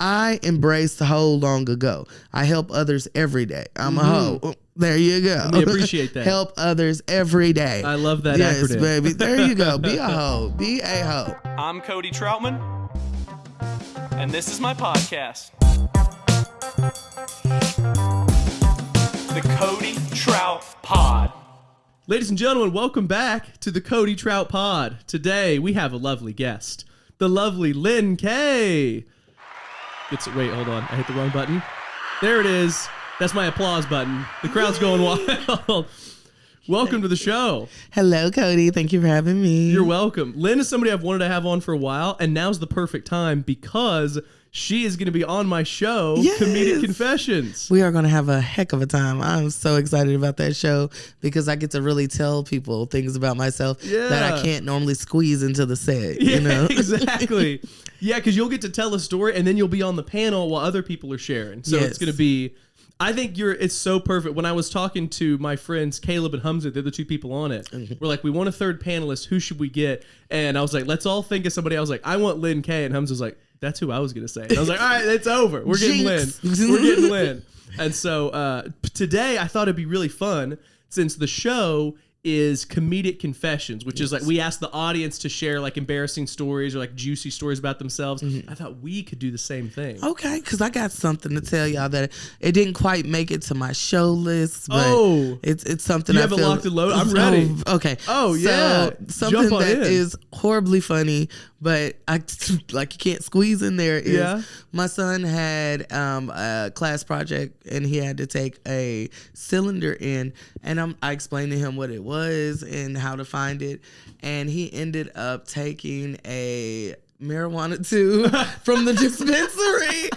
I embraced H.O.E long ago. I help others every day. I'm a hoe. There you go. We appreciate that. Help others every day. I love that yes, acronym. Baby. There you go. Be a hoe. Be a hoe. I'm Cody Troutman, and this is my podcast, The Cody Trout Pod. Ladies and gentlemen, welcome back to the Cody Trout Pod. Today, we have a lovely guest, the lovely Lynn K. Wait, hold on. I hit the wrong button. There it is. That's my applause button. The crowd's going wild. Welcome to the show. Hello, Cody. Thank you for having me. You're welcome. Lynn is somebody I've wanted to have on for a while, and now's the perfect time because she is going to be on my show, Yes. Comedic Confessions. We are going to have a heck of a time. I'm so excited about that show because I get to really tell people things about myself that I can't normally squeeze into the set. Yeah, you know? Exactly. Yeah, because you'll get to tell a story, and then you'll be on the panel while other people are sharing. So Yes. it's going to be... I think it's so perfect. When I was talking to my friends Caleb and Hamza, they're the two people on it. We're like, we want a third panelist. Who should we get? And I was like, let's all think of somebody. I was like, I want Lynn K. And Hamza was like, that's who I was going to say. And I was like, all right, it's over. We're getting Lynn. We're getting Lynn. And so today I thought it'd be really fun since the show is Comedic Confessions, which is like we ask the audience to share like embarrassing stories or like juicy stories about themselves. I thought we could do the same thing. Okay, because I got something to tell y'all that it didn't quite make it to my show list, but it's something you I have feel... it locked and loaded? I'm ready. Okay. Oh, yeah. So, something Jump on that in. is horribly funny, but I like you can't squeeze in there is my son had a class project and he had to take a cylinder in, and I explained to him what it was and how to find it, and he ended up taking a marijuana tube from the dispensary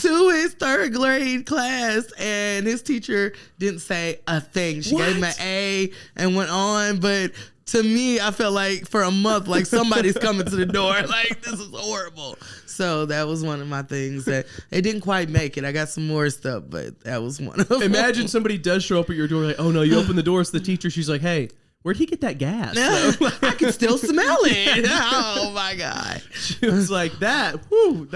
to his third grade class, and his teacher didn't say a thing. She gave him an A and went on, but to me, I felt like for a month, like somebody's coming to the door, like this is horrible. So that was one of my things that it didn't quite make it. I got some more stuff, but that was one of them. Imagine somebody does show up at your door like, oh no, you open the door, it's the teacher. She's like, hey, where'd he get that gas? I can still smell it. Oh my God. She was like, that, whew.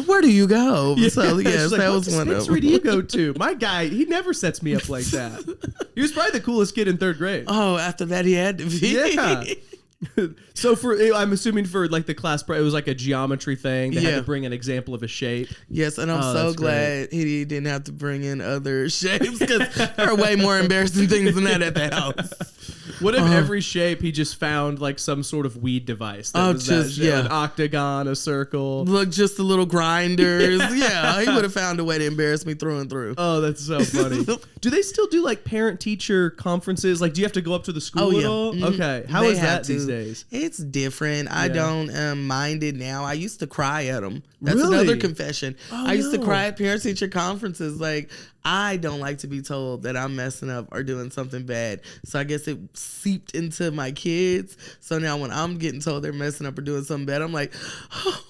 Where do you go? So yes, like, that what was one of dispensary them. do you go to? My guy, he never sets me up like that. He was probably the coolest kid in third grade. Oh, after that he had to be. Yeah. So I'm assuming for like the class, it was like a geometry thing. They had to bring an example of a shape. Yes, and I'm so glad he didn't have to bring in other shapes because there are way more embarrassing things than that at the house. What if every shape he just found like some sort of weed device? That was just that shape, an octagon, a circle. Look, just the little grinders. Yeah, he would have found a way to embarrass me through and through. Oh, that's so funny. Do they still do like parent-teacher conferences? Like, do you have to go up to the school at all? Mm-hmm. Okay, how is that these days? It's different. I don't mind it now. I used to cry at them. That's Really? another confession. Oh, I used to cry at parent-teacher conferences. Like, I don't like to be told that I'm messing up or doing something bad. So I guess it seeped into my kids. So now when I'm getting told they're messing up or doing something bad, I'm like, oh,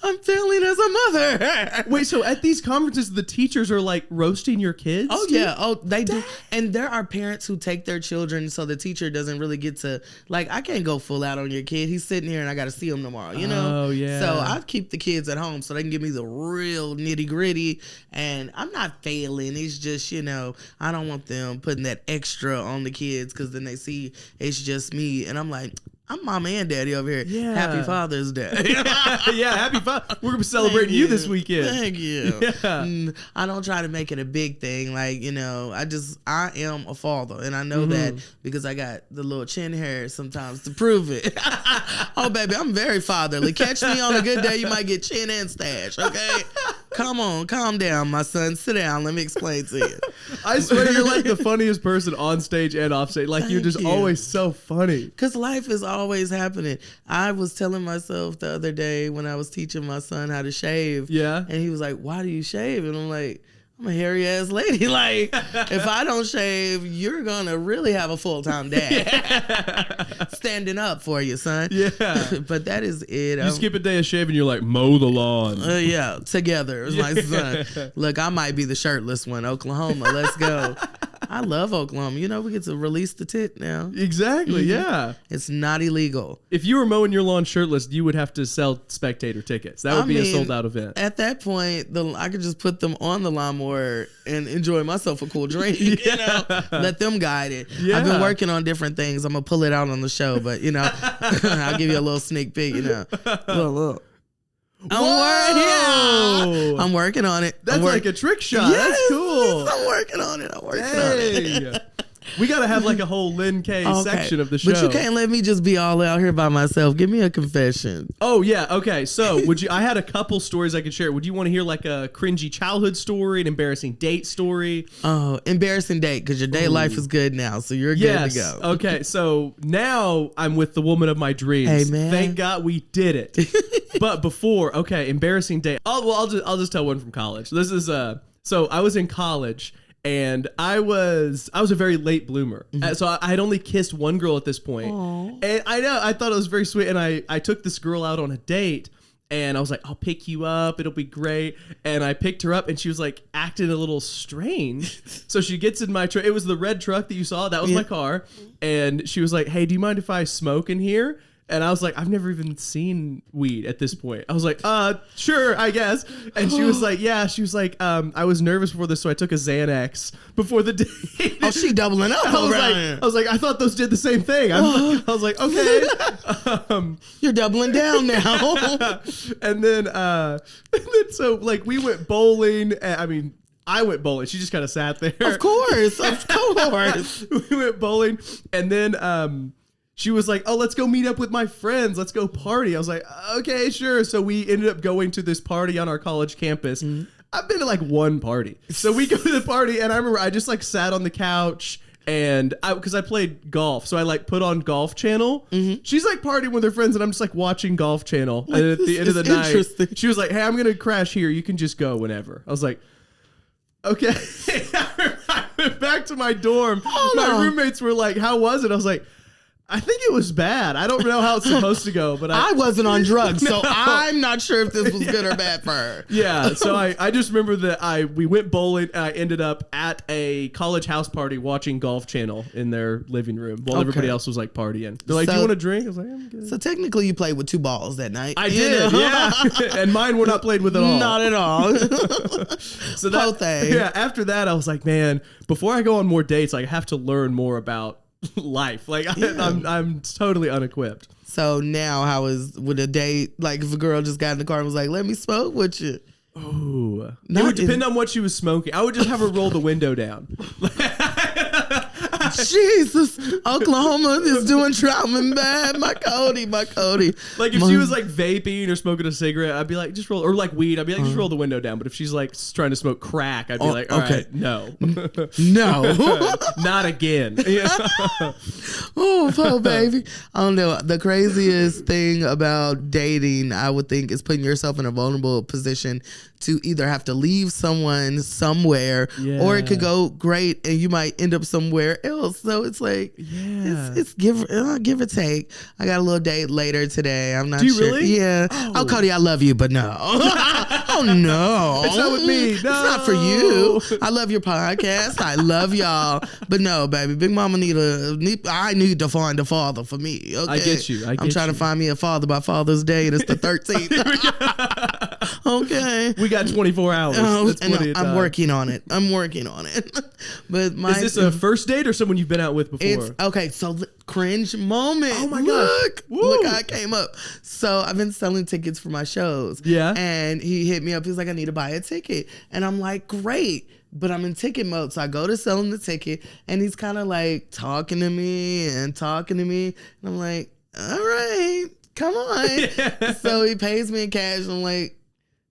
I'm failing as a mother. Wait, so at these conferences, the teachers are like roasting your kids? Oh, yeah. Oh, they do. And there are parents who take their children so the teacher doesn't really get to, like, I can't go full out on your kid. He's sitting here and I got to see him tomorrow, you know? Oh, yeah. So I keep the kids at home so they can give me the real nitty gritty. And I'm not failing. It's just, you know, I don't want them putting that extra on the kids because then they see it's just me. And I'm like, I'm mama and daddy over here. Yeah. Happy Father's Day. Yeah, happy Father. We're going to be celebrating you this weekend. Thank you. Yeah. I don't try to make it a big thing. Like, you know, I am a father. And I know that because I got the little chin hair sometimes to prove it. Oh, baby, I'm very fatherly. Catch me on a good day, you might get chin and stash, okay? Come on, calm down, my son. Sit down. Let me explain to you. I swear you're like the funniest person on stage and off stage. Like, you're just always so funny. Because life is always happening. I was telling myself the other day when I was teaching my son how to shave. Yeah. And he was like, why do you shave? And I'm like, I'm a hairy ass lady. Like, if I don't shave, you're going to really have a full-time dad. Standing up for you, son. Yeah. But that is it. You skip a day of shaving, you're like, mow the lawn. Yeah, together. It was my son. Look, I might be the shirtless one. Oklahoma, let's go. I love Oklahoma. You know, we get to release the tit now. Exactly, yeah. It's not illegal. If you were mowing your lawn shirtless, you would have to sell spectator tickets. That would be a sold-out event. At that point, I could just put them on the lawnmower and enjoy myself a cool drink, you know? Let them guide it. Yeah. I've been working on different things. I'm going to pull it out on the show, but, you know, I'll give you a little sneak peek, you know. Look. I'm working on it. That's like a trick shot. Yes, that's cool. I'm working on it. We got to have like a whole Lynn K section of the show. But you can't let me just be all out here by myself. Give me a confession. Oh, yeah. Okay. So I had a couple stories I could share. Would you want to hear like a cringy childhood story, an embarrassing date story? Oh, embarrassing date, because your date life is good now. So you're good to go. Okay. So now I'm with the woman of my dreams. Hey, man. Thank God we did it. But before, embarrassing date. I'll just tell one from college. This is so I was in college. And I was a very late bloomer. So I had only kissed one girl at this point. Aww. And I thought it was very sweet. And I took this girl out on a date and I was like, I'll pick you up. It'll be great. And I picked her up and she was like acting a little strange. So she gets in my truck. It was the red truck that you saw. That was my car. And she was like, hey, do you mind if I smoke in here? And I was like, I've never even seen weed at this point. I was like, sure, I guess. And she was like, yeah. She was like, I was nervous before this, so I took a Xanax before the date. Oh, she doubling up I was like, I thought those did the same thing. I was like, okay. You're doubling down now. and then so like we went bowling. I went bowling. She just kind of sat there. Of course. We went bowling. And then she was like, oh, let's go meet up with my friends. Let's go party. I was like, okay, sure. So we ended up going to this party on our college campus. I've been to like one party. So we go to the party and I remember I just like sat on the couch and because I played golf. So I like put on Golf Channel. She's like partying with her friends and I'm just like watching Golf Channel. And at the end of the night, she was like, hey, I'm going to crash here. You can just go whenever. I was like, okay. I went back to my dorm. My roommates were like, how was it? I was like, I think it was bad. I don't know how it's supposed to go, but I wasn't on drugs, so I'm not sure if this was good or bad for her. Yeah, so I just remember that we went bowling and I ended up at a college house party watching Golf Channel in their living room while everybody else was like partying. They're like, do you want a drink? I was like, I'm good. So technically you played with 2 balls that night. I did, yeah. And mine were not played with at all. Not at all. So after that I was like, man, before I go on more dates, I have to learn more about life. Like I'm totally unequipped. So now would a date, like if a girl just got in the car and was like, let me smoke with you? Oh, it would depend on what she was smoking. I would just have her roll the window down. Jesus, Oklahoma is doing Troutman bad. My Cody. Like if she was like vaping or smoking a cigarette, I'd be like, just roll, or like weed, I'd be like, just roll the window down. But if she's like trying to smoke crack, I'd be like, all right, no, not again. Oh, baby. I don't know. The craziest thing about dating, I would think, is putting yourself in a vulnerable position to either have to leave someone somewhere or it could go great and you might end up somewhere else. So it's like, it's give or take. I got a little date later today. I'm not sure. Do you really? Yeah. Oh, Cody, I love you, but no. Oh, no. It's not with me. No. It's not for you. I love your podcast. I love y'all. But no, baby. Big Mama I need to find a father for me. Okay? I get you. I'm trying to find me a father by Father's Day. And it's the 13th. Okay. We got 24 hours. I'm working on it. But is this a first date or someone you've been out with before? Okay, so cringe moment. Oh my gosh. Look how I came up. So I've been selling tickets for my shows. Yeah. And he hit me up. He's like, I need to buy a ticket. And I'm like, great. But I'm in ticket mode. So I go to sell him the ticket and he's kind of like talking to me. And I'm like, all right, come on. Yeah. So he pays me in cash. I'm like,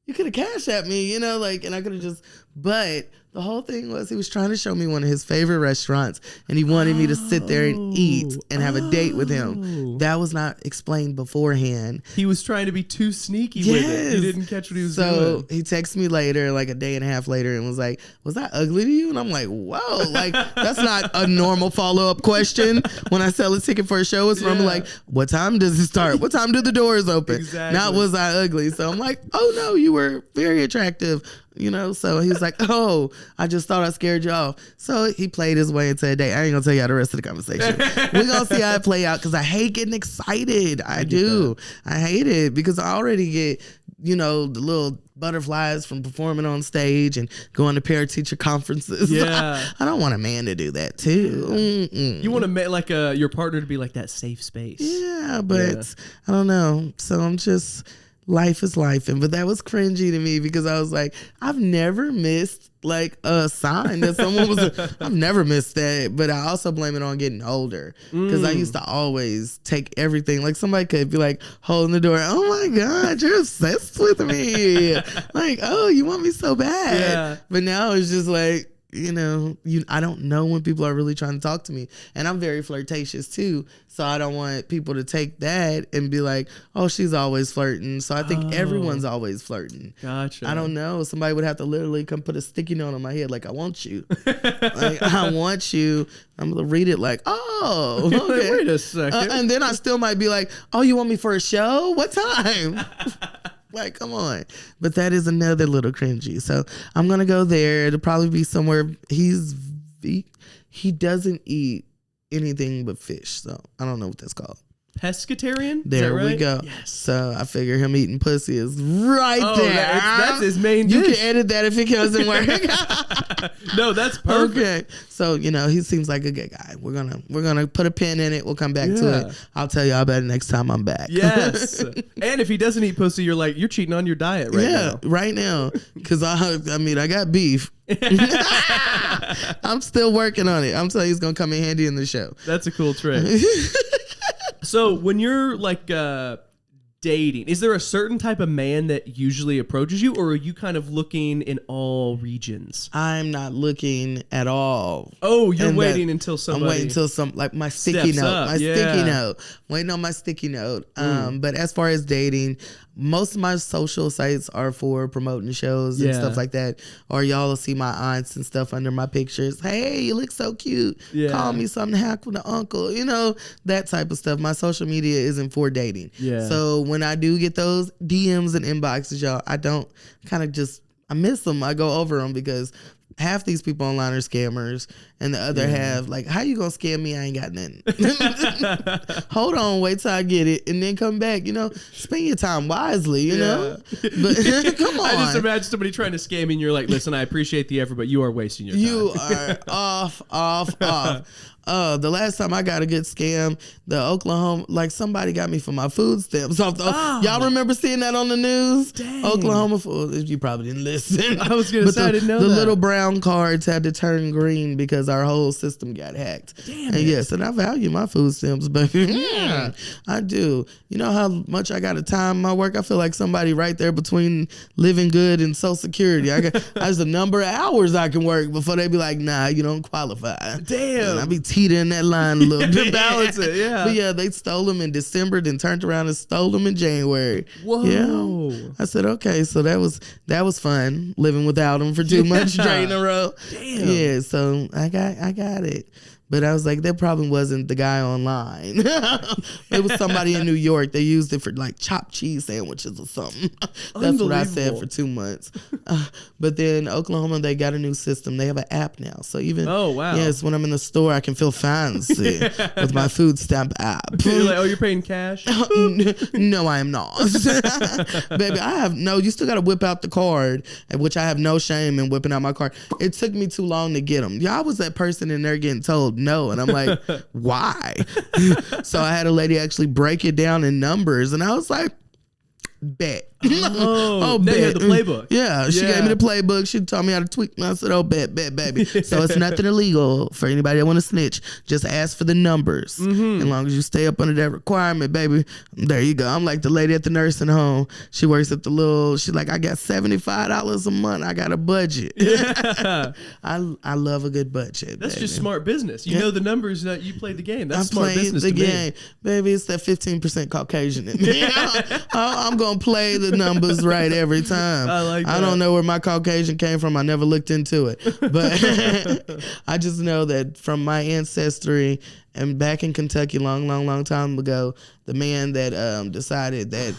you could have cashed at me, and I could have just, but the whole thing was he was trying to show me one of his favorite restaurants and he wanted me to sit there and eat and have a date with him. That was not explained beforehand. He was trying to be too sneaky with it. You didn't catch what he was doing. So he texted me later, like a day and a half later, and was like, was that ugly to you? And I'm like, whoa, like that's not a normal follow-up question when I sell a ticket for a show. It's from like, what time does it start? What time do the doors open? Exactly. Not was I ugly. So I'm like, oh no, you were very attractive. So he's like, oh, I just thought I scared you off. So he played his way into a day. I ain't gonna tell you the rest of the conversation. We're gonna see how it play out because I hate getting excited. I do. I hate it because I already get, the little butterflies from performing on stage and going to parent teacher conferences. Yeah. I don't want a man to do that too. Mm-mm. You want to your partner to be like that safe space. Yeah, but I don't know. So I'm just, life is life. But that was cringy to me because I was like, I've never missed like a sign that someone was, I've never missed that. But I also blame it on getting older because I used to always take everything. Like somebody could be like holding the door. Oh my God, you're obsessed with me. Like, oh, you want me so bad. Yeah. But now it's just like, I don't know when people are really trying to talk to me. And I'm very flirtatious too. So I don't want people to take that and be like, oh, she's always flirting. So I think everyone's always flirting. Gotcha. I don't know. Somebody would have to literally come put a sticky note on my head like, I want you. Like, I want you. I'm going to read it like, oh, okay. Wait a second. And then I still might be like, oh, you want me for a show? What time? Like, come on. But that is another little cringy. So I'm going to go there. It'll probably be somewhere. He doesn't eat anything but fish. So I don't know what that's called. Pescatarian? There right? we go. Yes. So I figure him eating pussy is right there. That's his main dish. You can edit that if it doesn't work. No, that's perfect. Okay. So, he seems like a good guy. We're gonna put a pin in it. We'll come back to it. I'll tell y'all about it next time I'm back. Yes. And if he doesn't eat pussy, you're like, you're cheating on your diet right now. Right now. Because I got beef. I'm still working on it. I'm telling you, it's gonna come in handy in the show. That's a cool trick. So when you're like dating, is there a certain type of man that usually approaches you, or are you kind of looking in all regions? I'm not looking at all. Oh, you're waiting until somebody. I'm waiting until my sticky note. Sticky note. Waiting on my sticky note. But as far as dating, most of my social sites are for promoting shows and stuff like that. Or y'all will see my aunts and stuff under my pictures. Hey, you look so cute. Yeah. Call me something hack with an uncle. That type of stuff. My social media isn't for dating. Yeah. So when I do get those DMs and inboxes, y'all, I don't I miss them. I go over them because half these people online are scammers, and the other half, like, how you gonna scam me? I ain't got nothing. Hold on, wait till I get it, and then come back. Spend your time wisely. You know, but come on. I just imagine somebody trying to scam me, and you're like, "Listen, I appreciate the effort, but you are wasting your time. You are off. The last time I got a good scam, the Oklahoma, like somebody got me for my food stamps off the. Y'all remember seeing that on the news? Dang. Oklahoma food. You probably didn't listen. I was gonna say I didn't know the that. little brown cards had to turn green because our whole system got hacked. Damn. And yes, and I value my food stamps, baby. Yeah, I do. You know how much I got to time my work? I feel like somebody right there between living good and Social Security. There's a number of hours I can work before they be like, nah, you don't qualify. Damn. And I be teetering that line a little bit. Balance it, yeah. But yeah, they stole them in December, then turned around and stole them in January. Whoa. Yeah. I said, okay, so that was fun living without them for 2 months straight in a row. Damn. Yeah, so I got it. But I was like, that probably wasn't the guy online. It was somebody in New York. They used it for like chopped cheese sandwiches or something. That's what I said for 2 months. But then Oklahoma, they got a new system. They have an app now. So even, yes, when I'm in the store, I can feel fancy with my food stamp app. You're like, oh, you're paying cash? No, I am not. Baby, you still got to whip out the card, which I have no shame in whipping out my card. It took me too long to get them. Yeah, I was that person in there getting told no, and I'm like, why? So I had a lady actually break it down in numbers, and I was like, bet. Oh, bet. You had the playbook. Yeah, she gave me the playbook. She taught me how to tweak. And I said, oh, bet, baby. So it's nothing illegal for anybody that want to snitch. Just ask for the numbers. As long as you stay up under that requirement, baby, there you go. I'm like the lady at the nursing home. She works at she's like, I got $75 a month. I got a budget. Yeah. I love a good budget. That's baby. Just smart business. You know the numbers that you played the game. That's smart business the to game. Me. Baby, it's that 15% Caucasian in me. I'm going to play the numbers right every time. I like that. I don't know where my Caucasian came from. I never looked into it. But I just know that from my ancestry and back in Kentucky long time ago, the man that decided that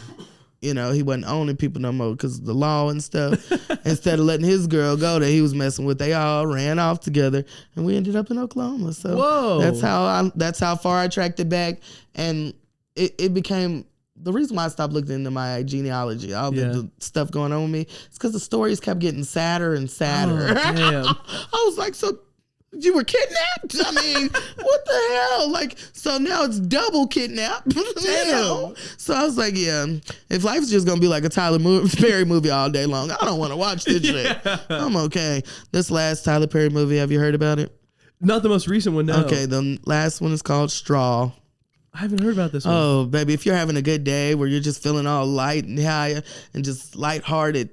you know, he wasn't owning people no more because of the law and stuff. Instead of letting his girl go that he was messing with, they all ran off together, and we ended up in Oklahoma. So that's how far I tracked it back, and it became the reason why I stopped looking into my genealogy, all the stuff going on with me. It's because the stories kept getting sadder and sadder. Oh, damn. I was like, so you were kidnapped? I mean, what the hell? Like, so now it's double kidnapped. Damn. You know? So I was like, yeah, if life's just gonna be like a Tyler Perry movie all day long, I don't want to watch this shit. I'm okay. This last Tyler Perry movie, have you heard about it? Not the most recent one, no. Okay, the last one is called Straw. I haven't heard about this one. Oh, baby, if you're having a good day where you're just feeling all light and high and just lighthearted,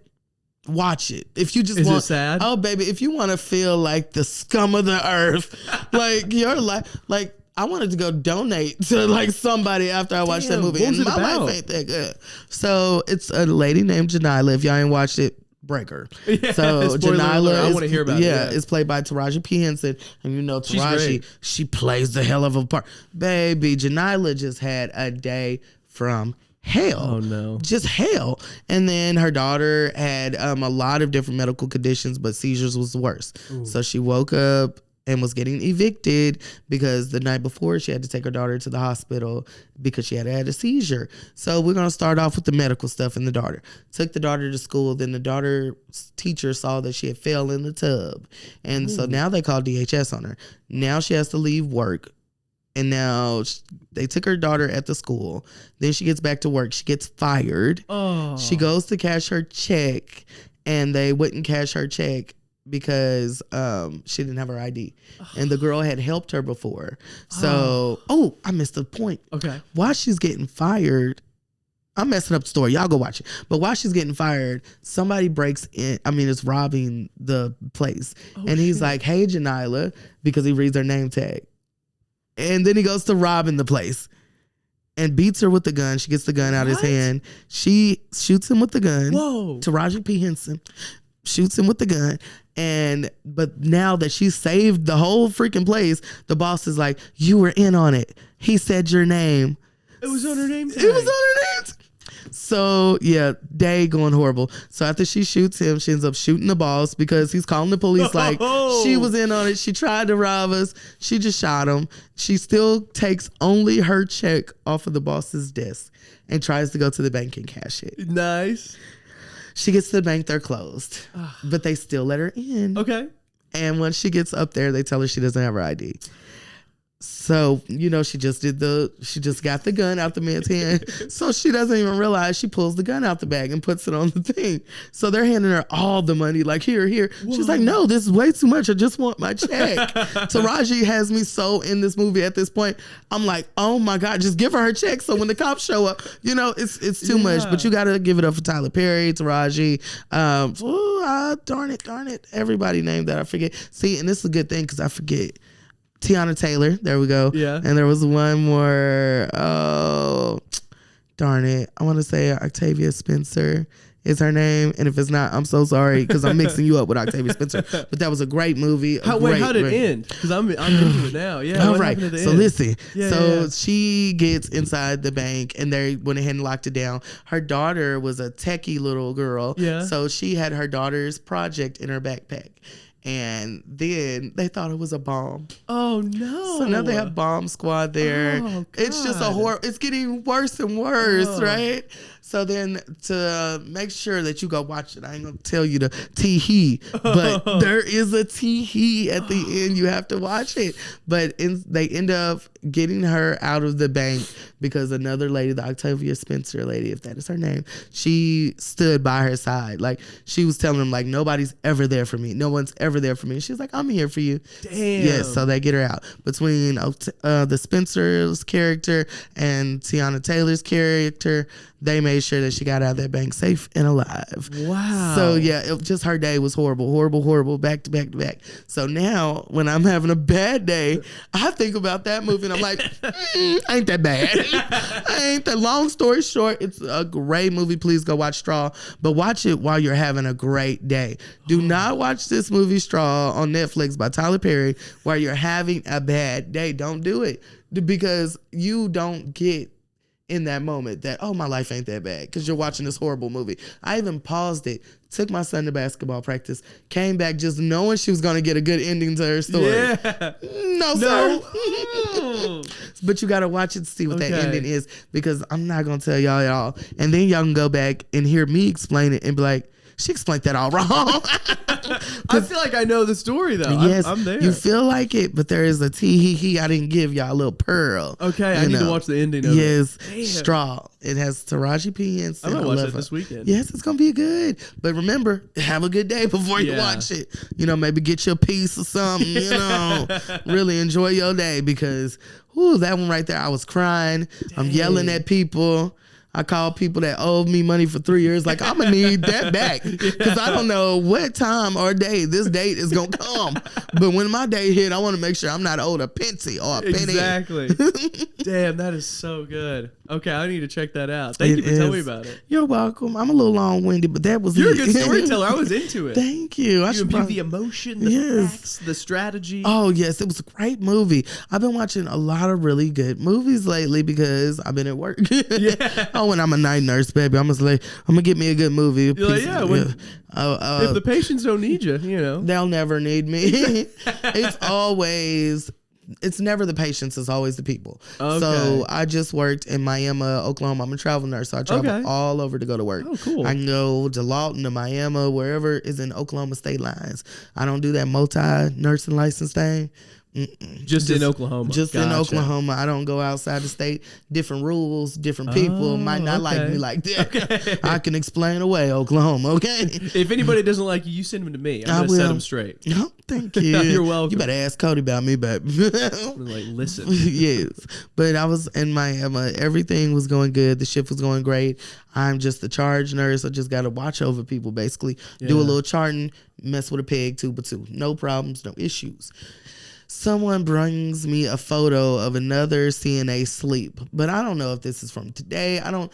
watch it. If you just Is it sad? Oh, baby, if you want to feel like the scum of the earth, like your life, like I wanted to go donate to like somebody after I watched that movie, and my life ain't that good. So it's a lady named Janila. If y'all ain't watched it, break her. Yeah, so Janila, I want to hear about it. Yeah, it's played by Taraji P. Henson, and you know Taraji, she plays the hell of a part. Baby, Janila just had a day from hell. Oh no, just hell. And then her daughter had a lot of different medical conditions, but seizures was the worst. Ooh. So she woke up and was getting evicted because the night before she had to take her daughter to the hospital because she had had a seizure. So we're going to start off with the medical stuff and the daughter. Took the daughter to school. Then the daughter's teacher saw that she had fell in the tub. And so now they called DHS on her. Now she has to leave work. And now they took her daughter at the school. Then she gets back to work. She gets fired. Oh. She goes to cash her check, and they wouldn't cash her check because she didn't have her ID. And the girl had helped her before. So, I missed the point. Okay. While she's getting fired, I'm messing up the story. Y'all go watch it. But while she's getting fired, somebody breaks in. I mean, it's robbing the place. And he's like, hey, Janila, because he reads her name tag. And then he goes to robbing the place and beats her with the gun. She gets the gun out of his hand. She shoots him with the gun. Whoa. Taraji P. Henson shoots him with the gun. But now that she saved the whole freaking place, the boss is like, you were in on it. He said your name. It was on her name tag. It was on her name tag. So, yeah, day going horrible. So after she shoots him, she ends up shooting the boss because he's calling the police like she was in on it. She tried to rob us. She just shot him. She still takes only her check off of the boss's desk and tries to go to the bank and cash it. Nice. She gets to the bank, they're closed, but they still let her in. Okay. And when she gets up there, they tell her she doesn't have her ID. So, you know, she just got the gun out the man's hand. So she doesn't even realize she pulls the gun out the bag and puts it on the thing. So they're handing her all the money, like, here. Whoa. She's like, no, this is way too much. I just want my check. Taraji has me so in this movie at this point. I'm like, oh my God, just give her check. So when the cops show up, you know, it's too much. But you got to give it up for Tyler Perry, Taraji. Darn it. Everybody named that I forget. See, and this is a good thing because I forget. Tiana Taylor, there we go. Yeah. And there was one more, darn it. I want to say Octavia Spencer is her name. And if it's not, I'm so sorry because I'm mixing you up with Octavia Spencer. But that was a great movie. How did it end? Because I'm into it now. Yeah. All right. So listen. She gets inside the bank and they went ahead and locked it down. Her daughter was a techie little girl. Yeah. So she had her daughter's project in her backpack. And then they thought it was a bomb. Oh no! So now they have bomb squad there. Oh, it's just a horror. It's getting worse and worse, right? So then to make sure that you go watch it, I ain't gonna tell you the tee-hee, but there is a tee-hee at the end. You have to watch it. But they end up getting her out of the bank because another lady, the Octavia Spencer lady, if that is her name, she stood by her side. Like she was telling them, like, nobody's ever there for me. No one's ever there for me. She's like, I'm here for you. Damn. Yes, so they get her out. Between the Spencer's character and Tiana Taylor's character, they made sure that she got out of that bank safe and alive. Wow. So yeah, just her day was horrible, back to back. So now when I'm having a bad day, I think about that movie and I'm like, ain't that bad. Ain't that. Long story short, it's a great movie. Please go watch Straw, but watch it while you're having a great day. Do not watch this movie Straw on Netflix by Tyler Perry while you're having a bad day. Don't do it because you don't get in that moment that, oh, my life ain't that bad because you're watching this horrible movie. I even paused it, took my son to basketball practice, came back just knowing she was going to get a good ending to her story. Yeah. No, sir. But you got to watch it to see what that ending is, because I'm not going to tell y'all. And then y'all can go back and hear me explain it and be like, she explained that all wrong. I feel like I know the story, though. Yes, I'm there. You feel like it, but there is a tee-hee-hee. I didn't give y'all a little pearl. Okay, I need to watch the ending of it. Yes, Straw. It has Taraji P. Henson. I'm going to watch it this weekend. Yes, it's going to be good. But remember, have a good day before you watch it. You know, maybe get your piece or something, you know. Really enjoy your day, because, that one right there, I was crying. Dang. I'm yelling at people. I called people that owed me money for 3 years. Like, I'm going to need that back, because I don't know what time or day this date is going to come. But when my day hit, I want to make sure I'm not owed a penny or a penny. Exactly. Damn, that is so good. Okay, I need to check that out. Thank you for telling me about it. You're welcome. I'm a little long-winded, but that was You're a good storyteller. I was into it. Thank you. You imbue the emotion, the facts, the strategy. Oh, yes. It was a great movie. I've been watching a lot of really good movies lately because I've been at work. When I'm a night nurse, baby, I'm gonna get me a good movie. You're like, if the patients don't need you, you know, they'll never need me. It's never the patients, it's always the people. Okay. So I just worked in Miami, Oklahoma. I'm a travel nurse, so I travel all over to go to work. Oh, cool. I go to Lawton, to Miami, wherever is in Oklahoma state lines. I don't do that multi-nursing license thing. Just in Oklahoma. Just in Oklahoma. I don't go outside the state. Different rules, different people might not like me like that. Okay. I can explain away Oklahoma, okay? If anybody doesn't like you, you send them to me. I'm going to set them straight. No, thank you. You're welcome. You better ask Cody about me, baby. Like, listen. Yes. But I was in Miami. Everything was going good. The shift was going great. I'm just the charge nurse. I just got to watch over people, basically. Do a little charting, mess with a peg, 2x2. No problems, no issues. Someone brings me a photo of another CNA sleep, but I don't know if this is from today. I don't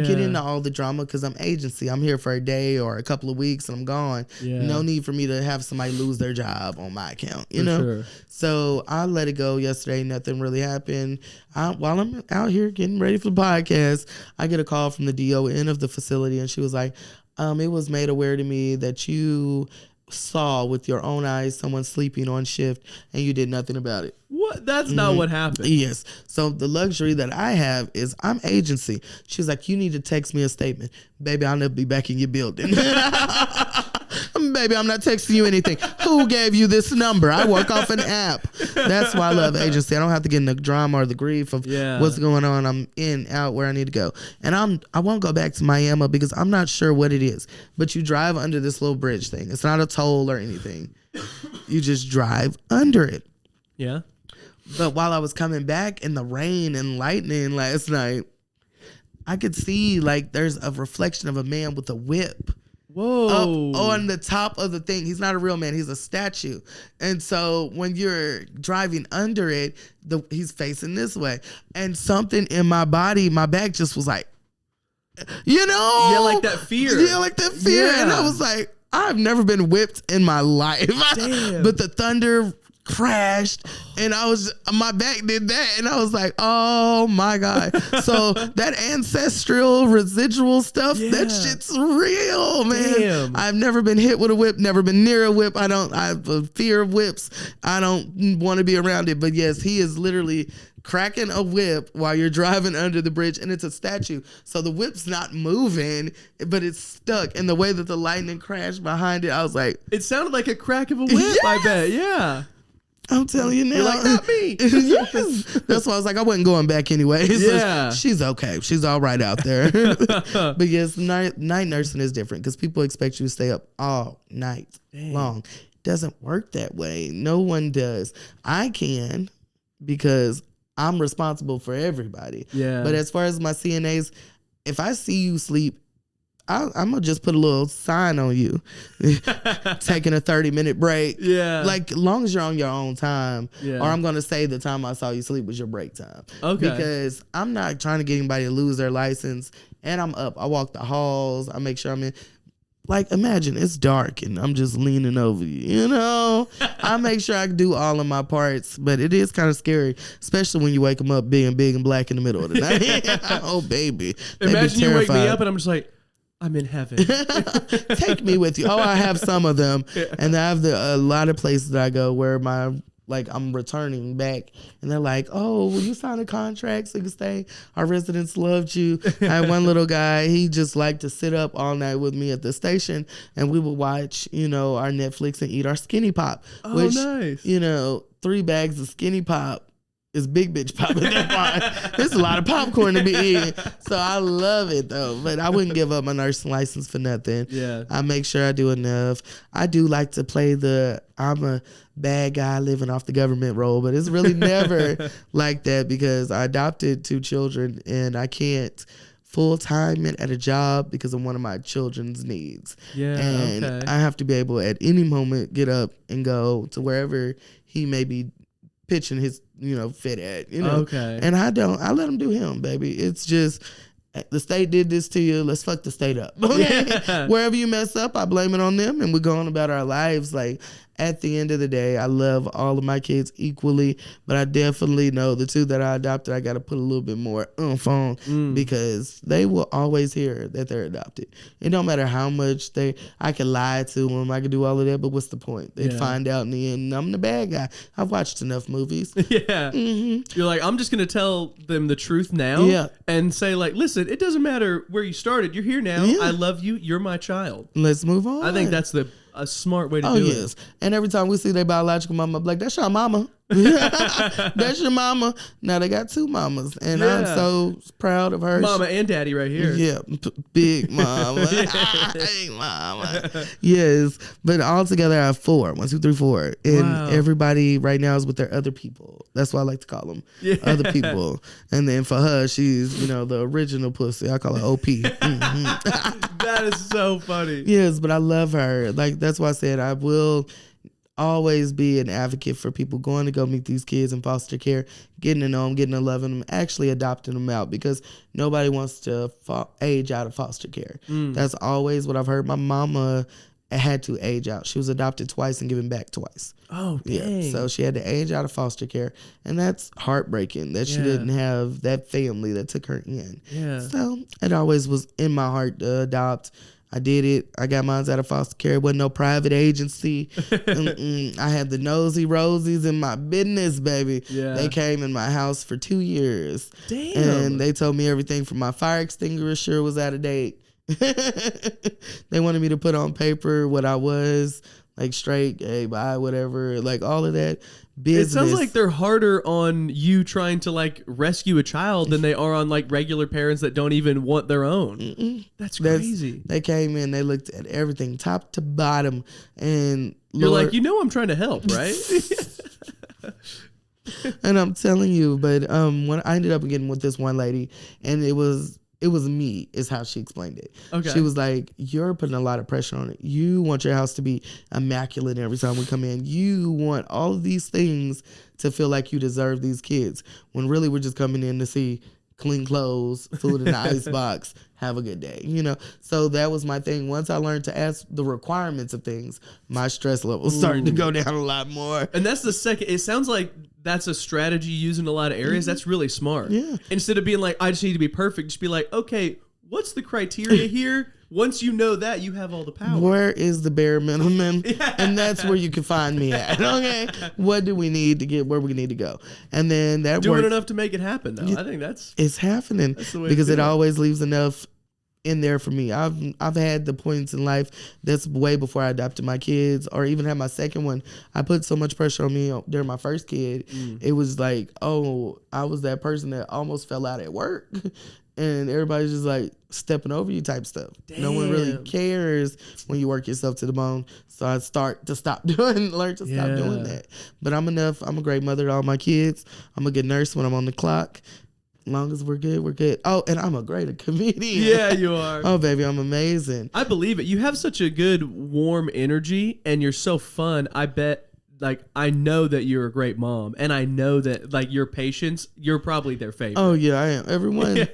get into all the drama because I'm agency. I'm here for a day or a couple of weeks and I'm gone. Yeah. No need for me to have somebody lose their job on my account, you know? Sure. So I let it go yesterday. Nothing really happened. While I'm out here getting ready for the podcast, I get a call from the DON of the facility, and she was like, it was made aware to me that you saw with your own eyes someone sleeping on shift and you did nothing about it. What? That's not what happened. Yes. So the luxury that I have is I'm agency. She's like, you need to text me a statement. Baby, I'll never be back in your building. Baby, I'm not texting you anything. Who gave you this number? I work off an app. That's why I love agency. I don't have to get in the drama or the grief of what's going on. I'm out where I need to go. And I won't go back to Miami because I'm not sure what it is. But you drive under this little bridge thing. It's not a toll or anything. You just drive under it. Yeah. But while I was coming back in the rain and lightning last night, I could see like there's a reflection of a man with a whip. Whoa. Up on the top of the thing. He's not a real man. He's a statue. And so when you're driving under it, he's facing this way. And something in my body, my back just was like, you know? Yeah, like that fear. Yeah, like that fear. Yeah. And I was like, I've never been whipped in my life. Damn. But the thunder crashed and my back did that and I was like, oh my God. So that ancestral residual stuff, that shit's real, man. Damn. I've never been hit with a whip, never been near a whip. I have a fear of whips. I don't want to be around it. But yes, he is literally cracking a whip while you're driving under the bridge, and it's a statue. So the whip's not moving, but it's stuck. And the way that the lightning crashed behind it, I was like, it sounded like a crack of a whip, I bet. Yeah. I'm telling you now. You're like, not me. Yes. That's why I was like, I wasn't going back anyway. So she's okay. She's all right out there. But yes, night nursing is different because people expect you to stay up all night long. It doesn't work that way. No one does. I can because I'm responsible for everybody. Yeah. But as far as my CNAs, if I see you sleep, I'm going to just put a little sign on you. Taking a 30-minute break. Yeah. Like, as long as you're on your own time. Yeah. Or I'm going to say the time I saw you sleep was your break time. Okay. Because I'm not trying to get anybody to lose their license. And I'm up. I walk the halls. I make sure I'm in. like, imagine it's dark and I'm just leaning over you, you know? I make sure I do all of my parts, but it is kind of scary, especially when you wake them up being big and black in the middle of the night. Oh, baby. Imagine you wake me up and I'm just like, I'm in heaven. Take me with you. Oh, I have some of them. Yeah. And I have a lot of places that I go where I'm returning back, and they're like, "Oh, will you sign a contract so you can stay? Our residents loved you." I had one little guy, he just liked to sit up all night with me at the station, and we would watch, our Netflix and eat our Skinny Pop. Oh, which, nice. 3 bags of Skinny Pop is big bitch pop at that point. There's a lot of popcorn to be eating. So I love it though. But I wouldn't give up my nursing license for nothing. Yeah. I make sure I do enough. I do like to play I'm a bad guy living off the government role, but it's really never like that because I adopted 2 children and I can't full-time at a job because of one of my children's needs. Yeah. And okay. I have to be able at any moment get up and go to wherever he may be pitching his fit at, Okay. And I let him do him, baby. It's just the state did this to you, let's fuck the state up. Okay? Yeah. Wherever you mess up, I blame it on them and we're going about our lives. Like, at the end of the day, I love all of my kids equally, but I definitely know the 2 that I adopted, I got to put a little bit more oomph on because they will always hear that they're adopted. It don't matter how much I can lie to them, I can do all of that, but what's the point? They'd find out in the end I'm the bad guy. I've watched enough movies. Yeah. Mm-hmm. You're like, I'm just going to tell them the truth now and say, like, listen, it doesn't matter where you started. You're here now. Yeah. I love you. You're my child. Let's move on. I think that's a smart way to do it. And every time we see their biological mama, I'm like, that's your mama. That's your mama. Now they got 2 mamas, and I'm so proud of her. Mama and daddy right here. Yeah, big mama. Hey, mama. Yes, but all together I have 4. 1, 2, 3, 4, and everybody right now is with their other people. That's what I like to call them, other people. And then for her, she's the original pussy. I call her OP. Mm-hmm. That is so funny. Yes, but I love her. Like, that's why I said I will always be an advocate for people going to go meet these kids in foster care, getting to know them, getting to love them, actually adopting them out, because nobody wants to age out of foster care. That's always what I've heard. My mama had to age out. She was adopted twice and given back twice. Oh, dang. Yeah, so she had to age out of foster care, and that's heartbreaking that she didn't have that family that took her in. Yeah. So it always was in my heart to adopt. I did it. I got mine out of foster care. It wasn't no private agency. I had the nosy rosies in my business, baby. Yeah. They came in my house for 2 years. Damn. And they told me everything from my fire extinguisher was out of date. They wanted me to put on paper what I was, like straight, gay, bi, whatever, like all of that business. It sounds like they're harder on you trying to like rescue a child than they are on like regular parents that don't even want their own. That's crazy. They came in, they looked at everything top to bottom, and you're like, I'm trying to help, right? And I'm telling you, but when I ended up getting with this one lady, and it was me, is how she explained it. Okay. She was like, you're putting a lot of pressure on it. You want your house to be immaculate every time we come in. You want all of these things to feel like you deserve these kids, when really we're just coming in to see clean clothes, food in the icebox, have a good day, So that was my thing. Once I learned to ask the requirements of things, my stress levels started to go down a lot more. And that's the second. It sounds like that's a strategy used in a lot of areas. That's really smart. Yeah. Instead of being like, I just need to be perfect, just be like, okay, what's the criteria here? Once you know that, you have all the power. Where is the bare minimum? And that's where you can find me at. Okay. What do we need to get where we need to go? And then that doing works. Enough to make it happen, though. I think it's happening, because it always leaves enough in there for me. I've had the points in life that's way before I adopted my kids, or even had my second one. I put so much pressure on me during my first kid. It was like, I was that person that almost fell out at work. And everybody's just like stepping over you type stuff. Damn. No one really cares when you work yourself to the bone. So I learn to stop doing that. But I'm a great mother to all my kids. I'm a good nurse when I'm on the clock. As long as we're good, we're good. Oh, and I'm a great comedian. Yeah, you are. Oh, baby, I'm amazing. I believe it. You have such a good, warm energy, and you're so fun. I bet like I know that you're a great mom, and I know that like your patients, you're probably their favorite. Oh yeah, I am. Everyone,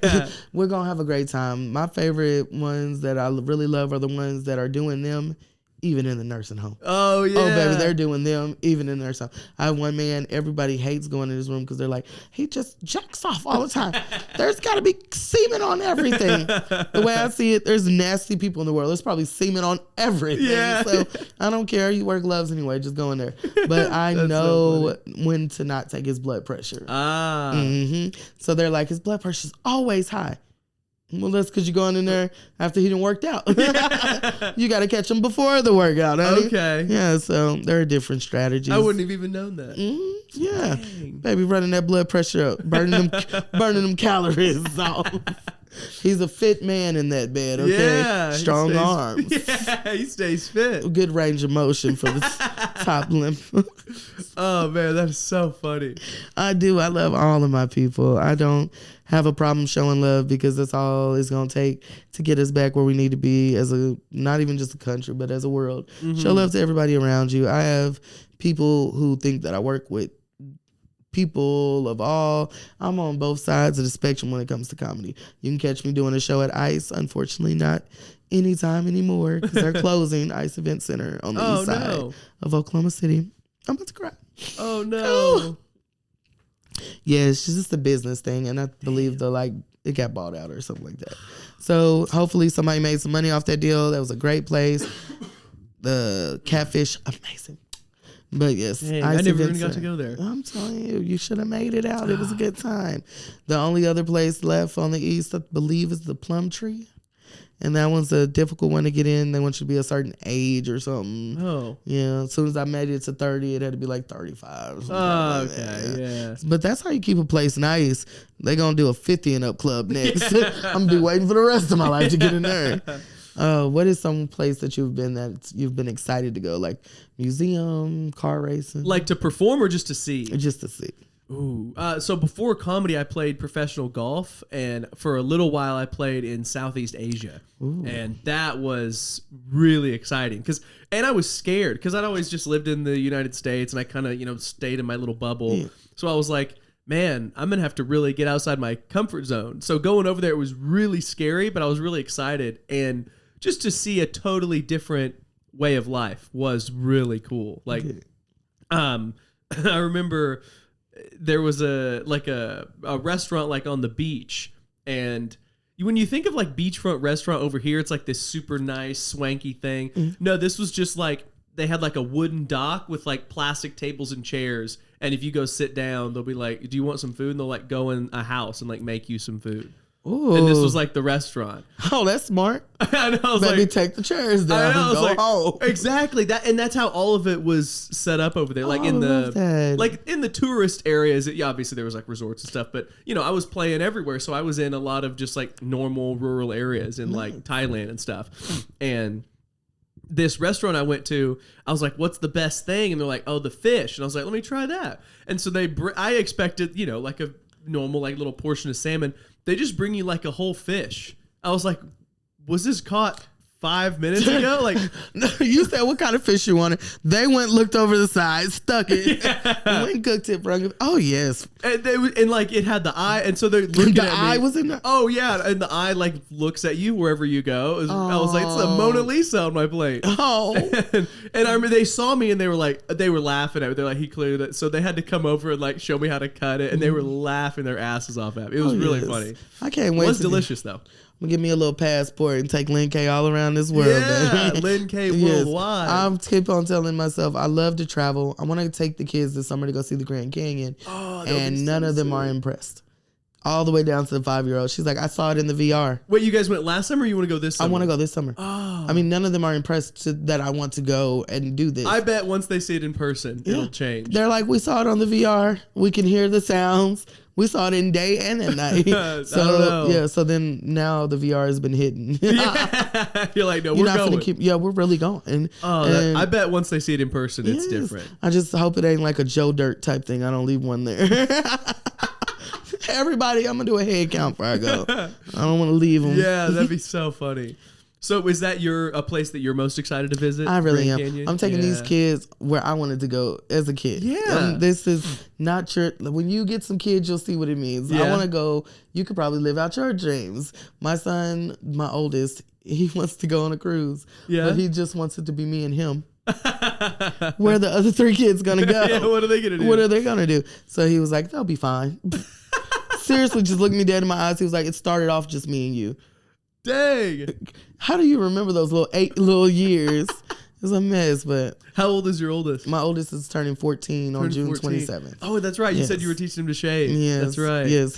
we're gonna have a great time. My favorite ones that I really love are the ones that are doing them even in the nursing home. Oh yeah. Oh baby, they're doing them even in the nursing home. I have one man, everybody hates going in his room because they're like, he just jacks off all the time. There's gotta be semen on everything. The way I see it, there's nasty people in the world. There's probably semen on everything. Yeah. So I don't care. You wear gloves anyway, just go in there. But I know when to not take his blood pressure. So they're like, his blood pressure's always high. Well, that's because you're going in there after he done worked out. You got to catch him before the workout, honey. Okay. Yeah, so there are different strategies. I wouldn't have even known that. Yeah. Dang. Baby, running that blood pressure up, burning them calories off. He's a fit man in that bed, okay? Yeah. Strong arms. Yeah, he stays fit. Good range of motion for the top limb. Oh, man, that is so funny. I do. I love all of my people. I don't have a problem showing love because that's all it's going to take to get us back where we need to be as a, not even just a country, but as a world. Show love to everybody around you. I have people who think that I work with people of all. I'm on both sides of the spectrum when it comes to comedy. You can catch me doing a show at ICE. Unfortunately, not anytime anymore because they're closing ICE Event Center on the east side of Oklahoma City. I'm about to cry. Oh, no. Yeah, it's just a business thing, and I believe it got bought out or something like that. So hopefully somebody made some money off that deal. That was a great place. The catfish, amazing. But yes, dang, I never even got to go there. I'm telling you, you should have made it out. It was a good time. The only other place left on the east, I believe, is the Plum Tree. And that one's a difficult one to get in. They want you to be a certain age or something. Oh. Yeah. As soon as I made it to 30, it had to be like 35 or something. Oh, okay. Yeah. But that's how you keep a place nice. They're going to do a 50 and up club next. I'm going to be waiting for the rest of my life to get in there. What is some place that you've been excited to go? Like museum, car racing? Like to perform or just to see? Just to see. Ooh. So before comedy, I played professional golf, and for a little while, I played in Southeast Asia. Ooh. And that was really exciting and I was scared because I'd always just lived in the United States, and I kind of stayed in my little bubble. Yeah. So I was like, man, I'm gonna have to really get outside my comfort zone. So going over there, it was really scary, but I was really excited, and just to see a totally different way of life was really cool. Like, I remember there was a restaurant like on the beach, and when you think of like beachfront restaurant over here, it's like this super nice swanky thing. Mm-hmm. No, this was just like they had like a wooden dock with like plastic tables and chairs, and if you go sit down, they'll be like, do you want some food? And they'll like go in a house and like make you some food. Ooh. And this was like the restaurant. Oh, that's smart. I know. I was Maybe take the chairs down and go home. Exactly. That's how all of it was set up over there. Like in the tourist areas. Obviously there was like resorts and stuff, but I was playing everywhere, so I was in a lot of just like normal rural areas in like Thailand and stuff. And this restaurant I went to, I was like, what's the best thing? And they're like, oh, the fish. And I was like, let me try that. And so I expected, like a normal like little portion of salmon. They just bring you like a whole fish. I was like, was this caught 5 minutes ago? Like, no, you said what kind of fish you wanted. They went, looked over the side, stuck it, went and cooked it. Oh yes, and like it had the eye, and so they're looking at me. The eye was in there. Oh yeah, and the eye like looks at you wherever you go. I was like, it's the Mona Lisa on my plate. Oh, and I remember they saw me and they were laughing at me. They're like, he cleared it, so they had to come over and like show me how to cut it, and they were laughing their asses off at me. It was really funny. I can't wait. It was delicious though. I'm gonna give me a little passport and take Lynn K all around this world. Yeah, baby. Lynn K worldwide. I keep on telling myself I love to travel. I want to take the kids this summer to go see the Grand Canyon, and none of them are impressed. All the way down to the 5-year-old. She's like, I saw it in the VR. Wait, you guys went last summer or you want to go this summer? I want to go this summer. Oh. I mean, none of them are impressed that I want to go and do this. I bet once they see it in person, it'll change. They're like, we saw it on the VR. We can hear the sounds. We saw it in day and at night. So then now the VR has been hidden. You're like, no, we're going. We're really going. I bet once they see it in person, it's different. I just hope it ain't like a Joe Dirt type thing. I don't leave one there. Everybody, I'm going to do a head count before I go. I don't want to leave them. Yeah, that'd be so funny. So is that a place that you're most excited to visit? I really Grand am. Canyon? I'm taking these kids where I wanted to go as a kid. Yeah. This is not your, when you get some kids, you'll see what it means. Yeah. I want to go, you could probably live out your dreams. My son, my oldest, he wants to go on a cruise. Yeah. But he just wants it to be me and him. Where are the other 3 kids going to go? Yeah, what are they going to do? What are they going to do? So he was like, they'll be fine. Seriously, just looking me dead in my eyes. He was like, it started off just me and you. Dang. How do you remember those 8 little years? It's a mess, but... How old is your oldest? My oldest is turning 14 on June 27th. Oh, that's right. You said you were teaching him to shave. Yes. That's right. Yes.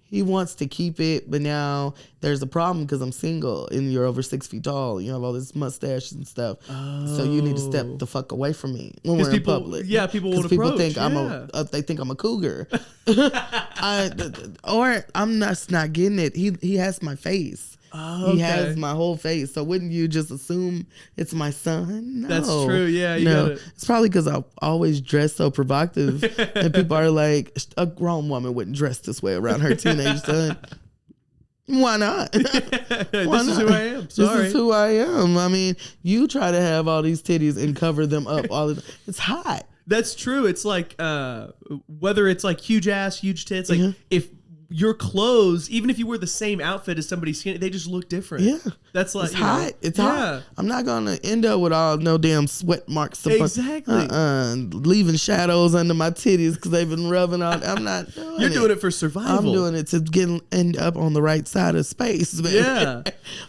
He wants to keep it, but now there's a problem because I'm single and you're over 6 feet tall. You have all this mustache and stuff. Oh. So you need to step the fuck away from me when we're in public. Yeah, people won't people approach. Think they think I'm a cougar. Or I'm not getting it. He has my face. Oh, okay. He has my whole face. So wouldn't you just assume it's my son? No. That's true. Yeah, you got it. It's probably because I always dress so provocative. And people are like, a grown woman wouldn't dress this way around her teenage son. Why not? This is who I am. Sorry. This is who I am. I mean, you try to have all these titties and cover them up all the time. It's hot. That's true. It's like whether it's like huge ass, huge tits, like if your clothes, even if you wear the same outfit as somebody skinny, they just look different. Yeah. That's like, it's hot. It's hot. I'm not going to end up with all no damn sweat marks. Exactly. Leaving shadows under my titties because they've been rubbing on. I'm not doing You're doing it for survival. I'm doing it to end up on the right side of space. Baby. Yeah.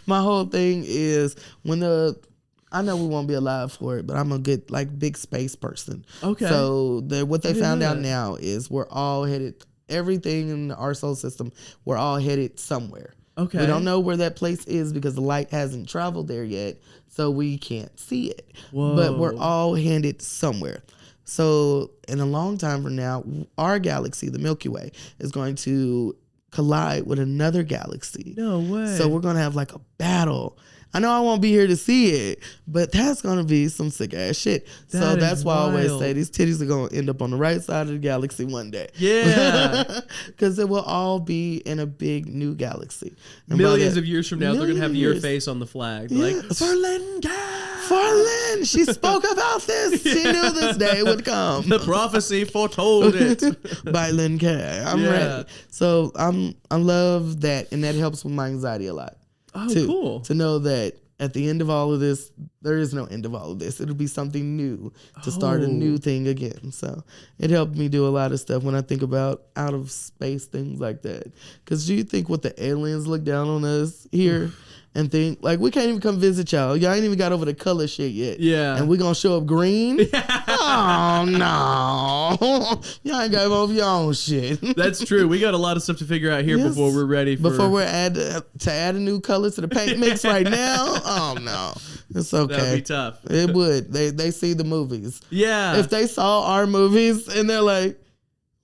My whole thing is I know we won't be alive for it, but I'm a good, big space person. Okay. So what they found out now is we're all headed, everything in our solar system, we're all headed somewhere. Okay. We don't know where that place is because the light hasn't traveled there yet, so we can't see it. Whoa. But we're all headed somewhere. So in a long time from now, our galaxy, the Milky Way, is going to collide with another galaxy. No way. So we're going to have a battle. I know I won't be here to see it, but that's going to be some sick ass shit. So that's why I always say these titties are going to end up on the right side of the galaxy one day. Yeah. Because it will all be in a big new galaxy. And millions of years from now, they're going to have your face on the flag. Yeah. Like, for Lynn K. For Lynn. She spoke about this. She knew this day would come. The prophecy foretold it. By Lynn K. I'm ready. So I love that, and that helps with my anxiety a lot. Oh, cool. To know that at the end of all of this, there is no end of all of this. It'll be something new to start a new thing again. So it helped me do a lot of stuff when I think about out of space things like that. Because do you think what the aliens look down on us here and think, we can't even come visit y'all. Y'all ain't even got over the color shit yet. Yeah. And we gonna show up green? Oh, no. Y'all ain't got over your own shit. That's true. We got a lot of stuff to figure out here before we're ready for... Before we're to add a new color to the paint mix right now? Oh, no. It's okay. That'd be tough. It would. They see the movies. Yeah. If they saw our movies and they're like,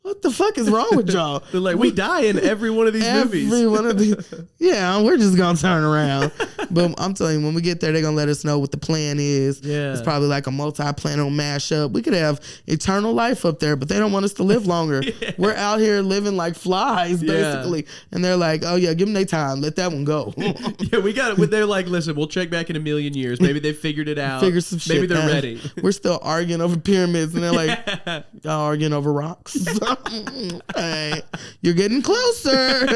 what the fuck is wrong with y'all? They're like, we die in every one of these movies. Every one of these. Yeah, we're just going to turn around. But I'm telling you, when we get there, they're going to let us know what the plan is. Yeah. It's probably like a multi-planet mashup. We could have eternal life up there, but they don't want us to live longer. Yeah. We're out here living like flies, basically. Yeah. And they're like, oh, yeah, give them their time. Let that one go. Yeah, we got it. They're like, listen, we'll check back in a million years. Maybe they figured it out. Figure some shit Maybe they're out. ready. We're still arguing over pyramids, and they're like, y'all arguing over rocks. Hey, you're getting closer.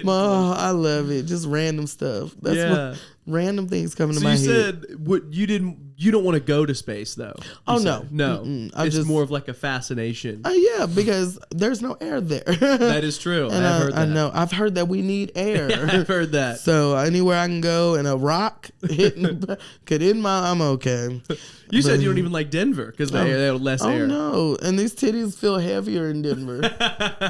I love it. Just random stuff. That's what random things coming to my head. So you said you don't want to go to space though. Oh no. No. It's just more of like a fascination. Yeah, because there's no air there. That is true. And I've heard that. I know. I've heard that we need air. I've heard that. So anywhere I can go and a rock I'm okay. You said you don't even like Denver because they have less air. Oh no. And these titties feel heavier in Denver.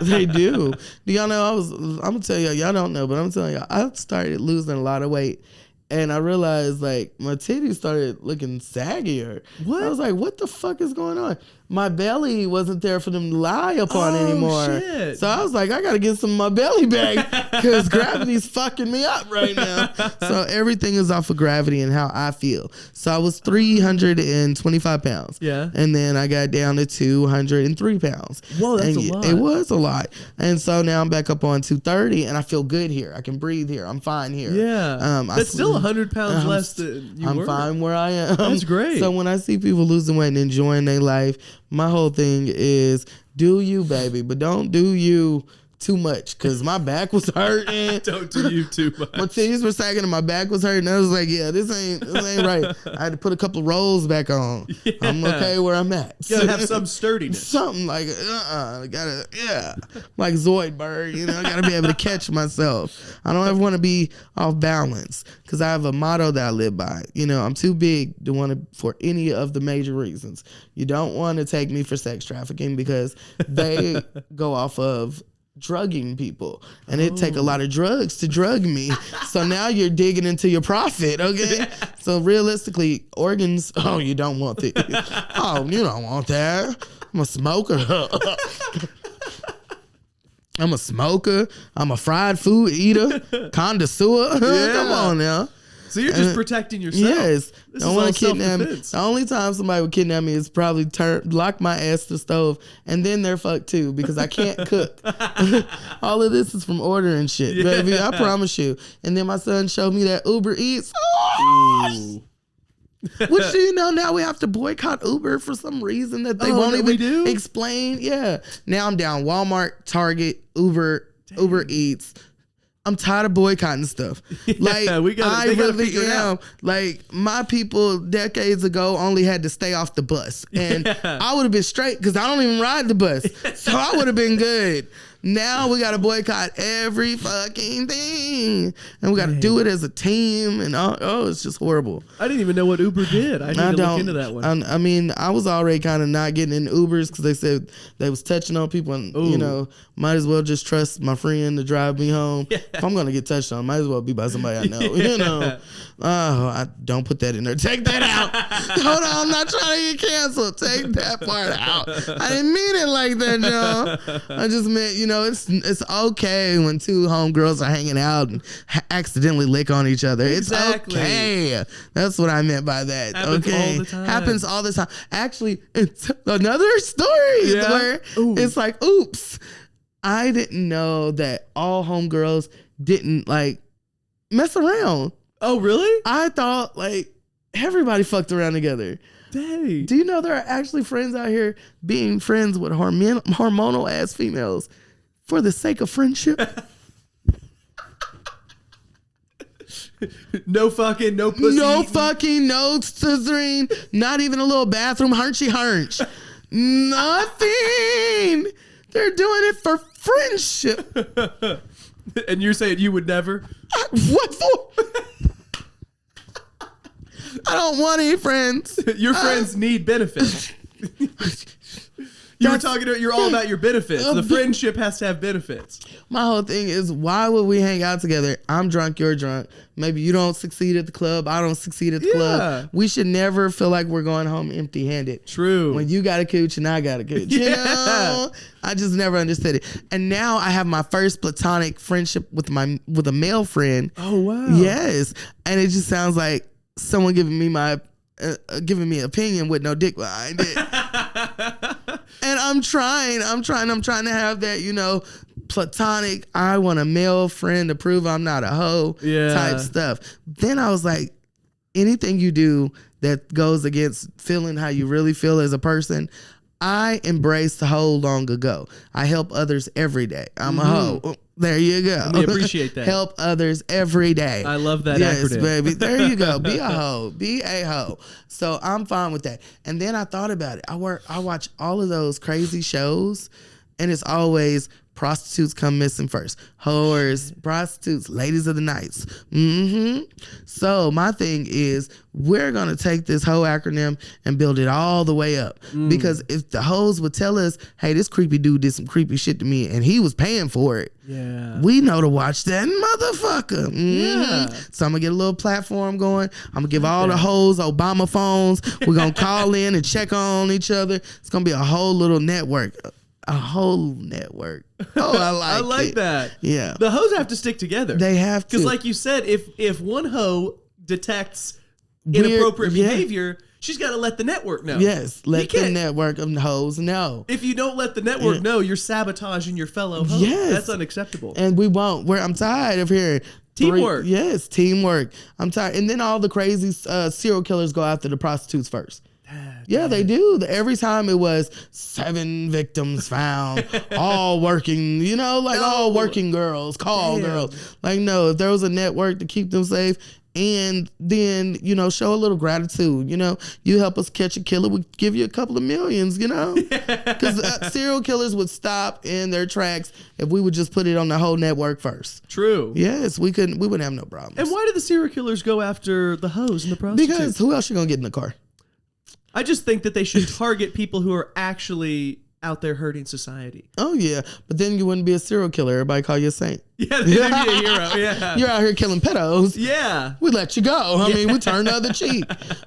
They do. Do y'all know I'm gonna tell y'all don't know, but I'm telling y'all, I started losing a lot of weight. And I realized my titties started looking saggier. What? I was like, what the fuck is going on? my belly wasn't there for them to lie upon anymore. Shit. So I was like, I got to get some of my belly back because gravity's fucking me up right now. So everything is off of gravity and how I feel. So I was 325 pounds. Yeah. And then I got down to 203 pounds. Whoa, that's and a lot. It was a lot. And so now I'm back up on 230 and I feel good here. I can breathe here. I'm fine here. Yeah. That's still 100 pounds less than you were. I'm fine where I am. That's great. So when I see people losing weight and enjoying their life, my whole thing is do you, baby, but don't do you too much because my back was hurting. Don't do you too much. My titties were sagging and my back was hurting. I was like, yeah, this ain't right. I had to put a couple rolls back on. Yeah. I'm okay where I'm at. You gotta have some sturdiness. Something like, like Zoidberg, I gotta be able to catch myself. I don't ever want to be off balance because I have a motto that I live by. I'm too big to want to, for any of the major reasons. You don't want to take me for sex trafficking because they go off of drugging people and it take a lot of drugs to drug me. So now you're digging into your profit, okay? So realistically, organs, you don't want it. You don't want that. I'm a smoker. I'm a smoker. I'm a fried food eater, connoisseur. Yeah. Come on now. So you're just protecting yourself. Yes. This Don't is want all to kidnap me. self-defense. The only time somebody would kidnap me is probably lock my ass to the stove, and then they're fucked too because I can't cook. All of this is from ordering shit, baby. I promise you. And then my son showed me that Uber Eats. Ooh. Which now we have to boycott Uber for some reason that they won't even explain. Yeah. Now I'm down Walmart, Target, Uber Eats. I'm tired of boycotting stuff. Like, I really am. Like, my people decades ago only had to stay off the bus. And I would have been straight because I don't even ride the bus. So I would have been good. Now we got to boycott every fucking thing. And we got to do it as a team. And it's just horrible. I didn't even know what Uber did. I need to look into that one. I mean, I was already kind of not getting in Ubers because they said they was touching on people. And, might as well just trust my friend to drive me home. Yeah. If I'm going to get touched on, might as well be by somebody I know. I don't put that in there. Take that out. Hold on, I'm not trying to get canceled. Take that part out. I didn't mean it like that, John. I just meant, it's okay when two homegirls are hanging out and accidentally lick on each other. Exactly. It's okay. That's what I meant by that. Happens all the time. Happens all the time. Actually, it's another story where it's like, oops, I didn't know that all homegirls didn't mess around. Oh, really? I thought everybody fucked around together. Dang. Do you know there are actually friends out here being friends with hormonal ass females for the sake of friendship? No fucking, no pussy. No fucking, no scissoring, not even a little bathroom hunch. Nothing. They're doing it for friendship. And you're saying you would never? What for? I don't want any friends. Your friends need benefits. You're all about your benefits. The friendship has to have benefits. My whole thing is, why would we hang out together? I'm drunk, you're drunk. Maybe you don't succeed at the club, I don't succeed at the club. We should never feel like we're going home empty-handed. True. When you got a cooch and I got a cooch. I just never understood it. And now I have my first platonic friendship with a male friend. Oh, wow. Yes. And it just sounds like someone giving me giving me opinion with no dick behind it. And I'm trying to have that, platonic, I want a male friend to prove I'm not a hoe type stuff. Then I was like, anything you do that goes against feeling how you really feel as a person, I embraced the hoe long ago. I help others every day. I'm a hoe. There you go. We appreciate that. Help others every day. I love that yes, acronym. Baby. There you go. Be a hoe. Be a hoe. So I'm fine with that. And then I thought about it. I watch all of those crazy shows, and it's always prostitutes come missing first. Whores, prostitutes, ladies of the nights. So my thing is, we're going to take this whole acronym and build it all the way up. Because if the hoes would tell us, hey, this creepy dude did some creepy shit to me and he was paying for it, we know to watch that motherfucker. So I'm going to get a little platform going. I'm going to give all the hoes Obama phones. We're going to call in and check on each other. It's going to be a whole little network. A whole network. Oh, I like it. That. Yeah. The hoes have to stick together. They have to. Because like you said, if one hoe detects inappropriate behavior, she's got to let the network know. Yes, let the network of hoes know. If you don't let the network know, you're sabotaging your fellow hoes. Yes. That's unacceptable. And we won't. I'm tired of hearing teamwork. Yes, teamwork. I'm tired. And then all the crazy serial killers go after the prostitutes first. Yeah, they do. Every time it was 7 victims found, all working, all working girls, call girls. Like, no, if there was a network to keep them safe, and then, show a little gratitude, you help us catch a killer, we give you a couple of millions, because serial killers would stop in their tracks if we would just put it on the whole network first. True. Yes, we wouldn't have no problems. And why do the serial killers go after the hoes and the prostitutes? Because who else you gonna get in the car? I just think that they should target people who are actually out there hurting society. Oh, yeah. But then you wouldn't be a serial killer. Everybody call you a saint. Yeah, they'd be a hero. Yeah. You're out here killing pedos. Yeah. We let you go. I mean, we turn the other cheek.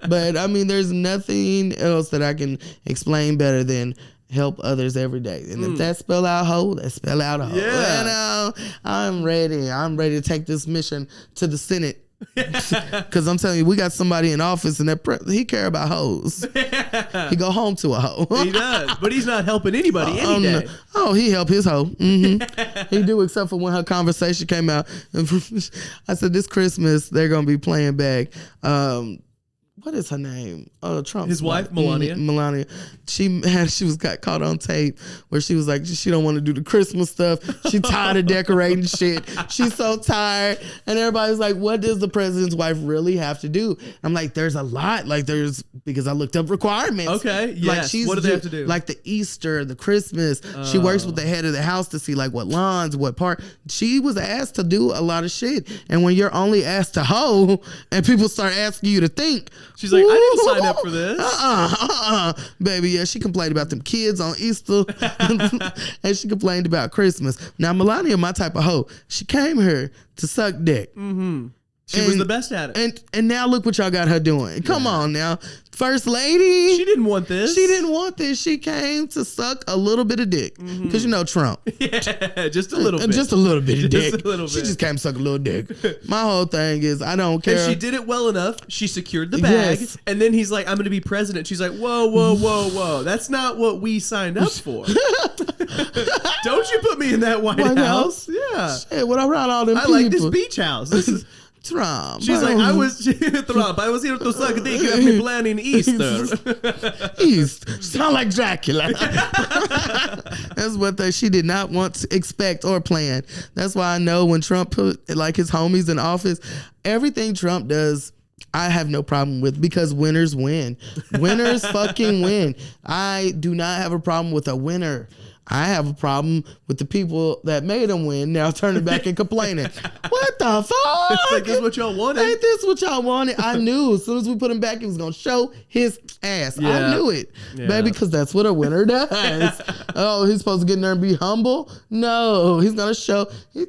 But, I mean, there's nothing else that I can explain better than help others every day. And if that spell out hoe, that spell out a hoe. Yeah. I'm ready. I'm ready to take this mission to the Senate. Because I'm telling you, we got somebody in office and he care about hoes. He go home to a hoe. He does, but he's not helping anybody any day. Oh, he help his hoe. He do, except for when her conversation came out. I said, this Christmas they're gonna be playing back. What is her name? Trump's his wife, Melania. Melania. She got caught on tape where she was like, she don't want to do the Christmas stuff. She tired of decorating shit. She's so tired. And everybody's like, what does the president's wife really have to do? I'm like, there's a lot. Like because I looked up requirements. Okay. Yes. Like what do they have to do? Like the Easter, the Christmas. She works with the head of the house to see like what lawns, what part. She was asked to do a lot of shit. And when you're only asked to hoe and people start asking you to think, she's like, I didn't sign up for this. Baby, yeah, she complained about them kids on Easter and she complained about Christmas. Now, Melania, my type of hoe, she came here to suck dick. She was the best at it. And now look what y'all got her doing. Come on now. First lady. She didn't want this. She didn't want this. She came to suck a little bit of dick. Because Trump. Yeah, just a little bit. Just a little bit of dick. Just a little bit. She just came to suck a little dick. My whole thing is, I don't care. And she did it well enough. She secured the bag. Yes. And then he's like, I'm going to be president. She's like, whoa. That's not what we signed up for. Don't you put me in that White House. Yeah. Shit, what around all them people? I like this beach house. This is... Trump. She's like, I was Trump. I was here to suck dick. You have me planning Easter. East. Sound like Dracula. That's what she did not want to expect or plan. That's why I know when Trump put like his homies in office, everything Trump does, I have no problem with, because winners win. Winners fucking win. I do not have a problem with a winner. I have a problem with the people that made him win now turning back and complaining. What the fuck? It's like, this is what y'all wanted. Ain't this what y'all wanted? I knew as soon as we put him back, he was going to show his ass. Yeah. I knew it, baby, because that's what a winner does. Oh, he's supposed to get in there and be humble? No, he's going to show.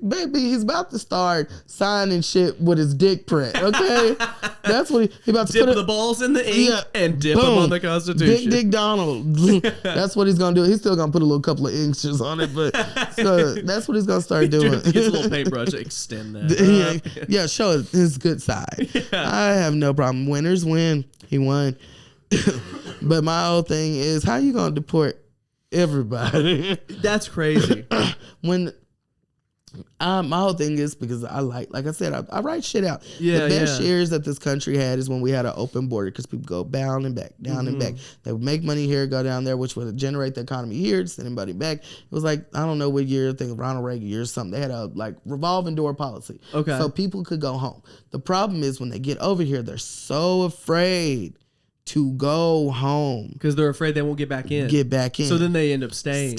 Baby, he's about to start signing shit with his dick print, okay? That's what he about to dip the balls in the ink and dip them on the Constitution. Big Dick Donald. That's what he's going to do. He's still going to put a little couple of inches on it, but so that's what he's gonna start doing. He gets a little paintbrush to extend that. Yeah, show his good side. Yeah. I have no problem. Winners win. He won. But my whole thing is, how you gonna deport everybody? That's crazy. When my whole thing is, because I like I said, I write shit out. The best years that this country had is when we had an open border, because people go down and back, down and back. They would make money here, go down there, which would generate the economy here, send anybody back. It was like, I don't know what year, I think Ronald Reagan year or something. They had a revolving door policy. Okay. So people could go home. The problem is when they get over here, they're so afraid to go home because they're afraid they won't get back in. So then they end up staying.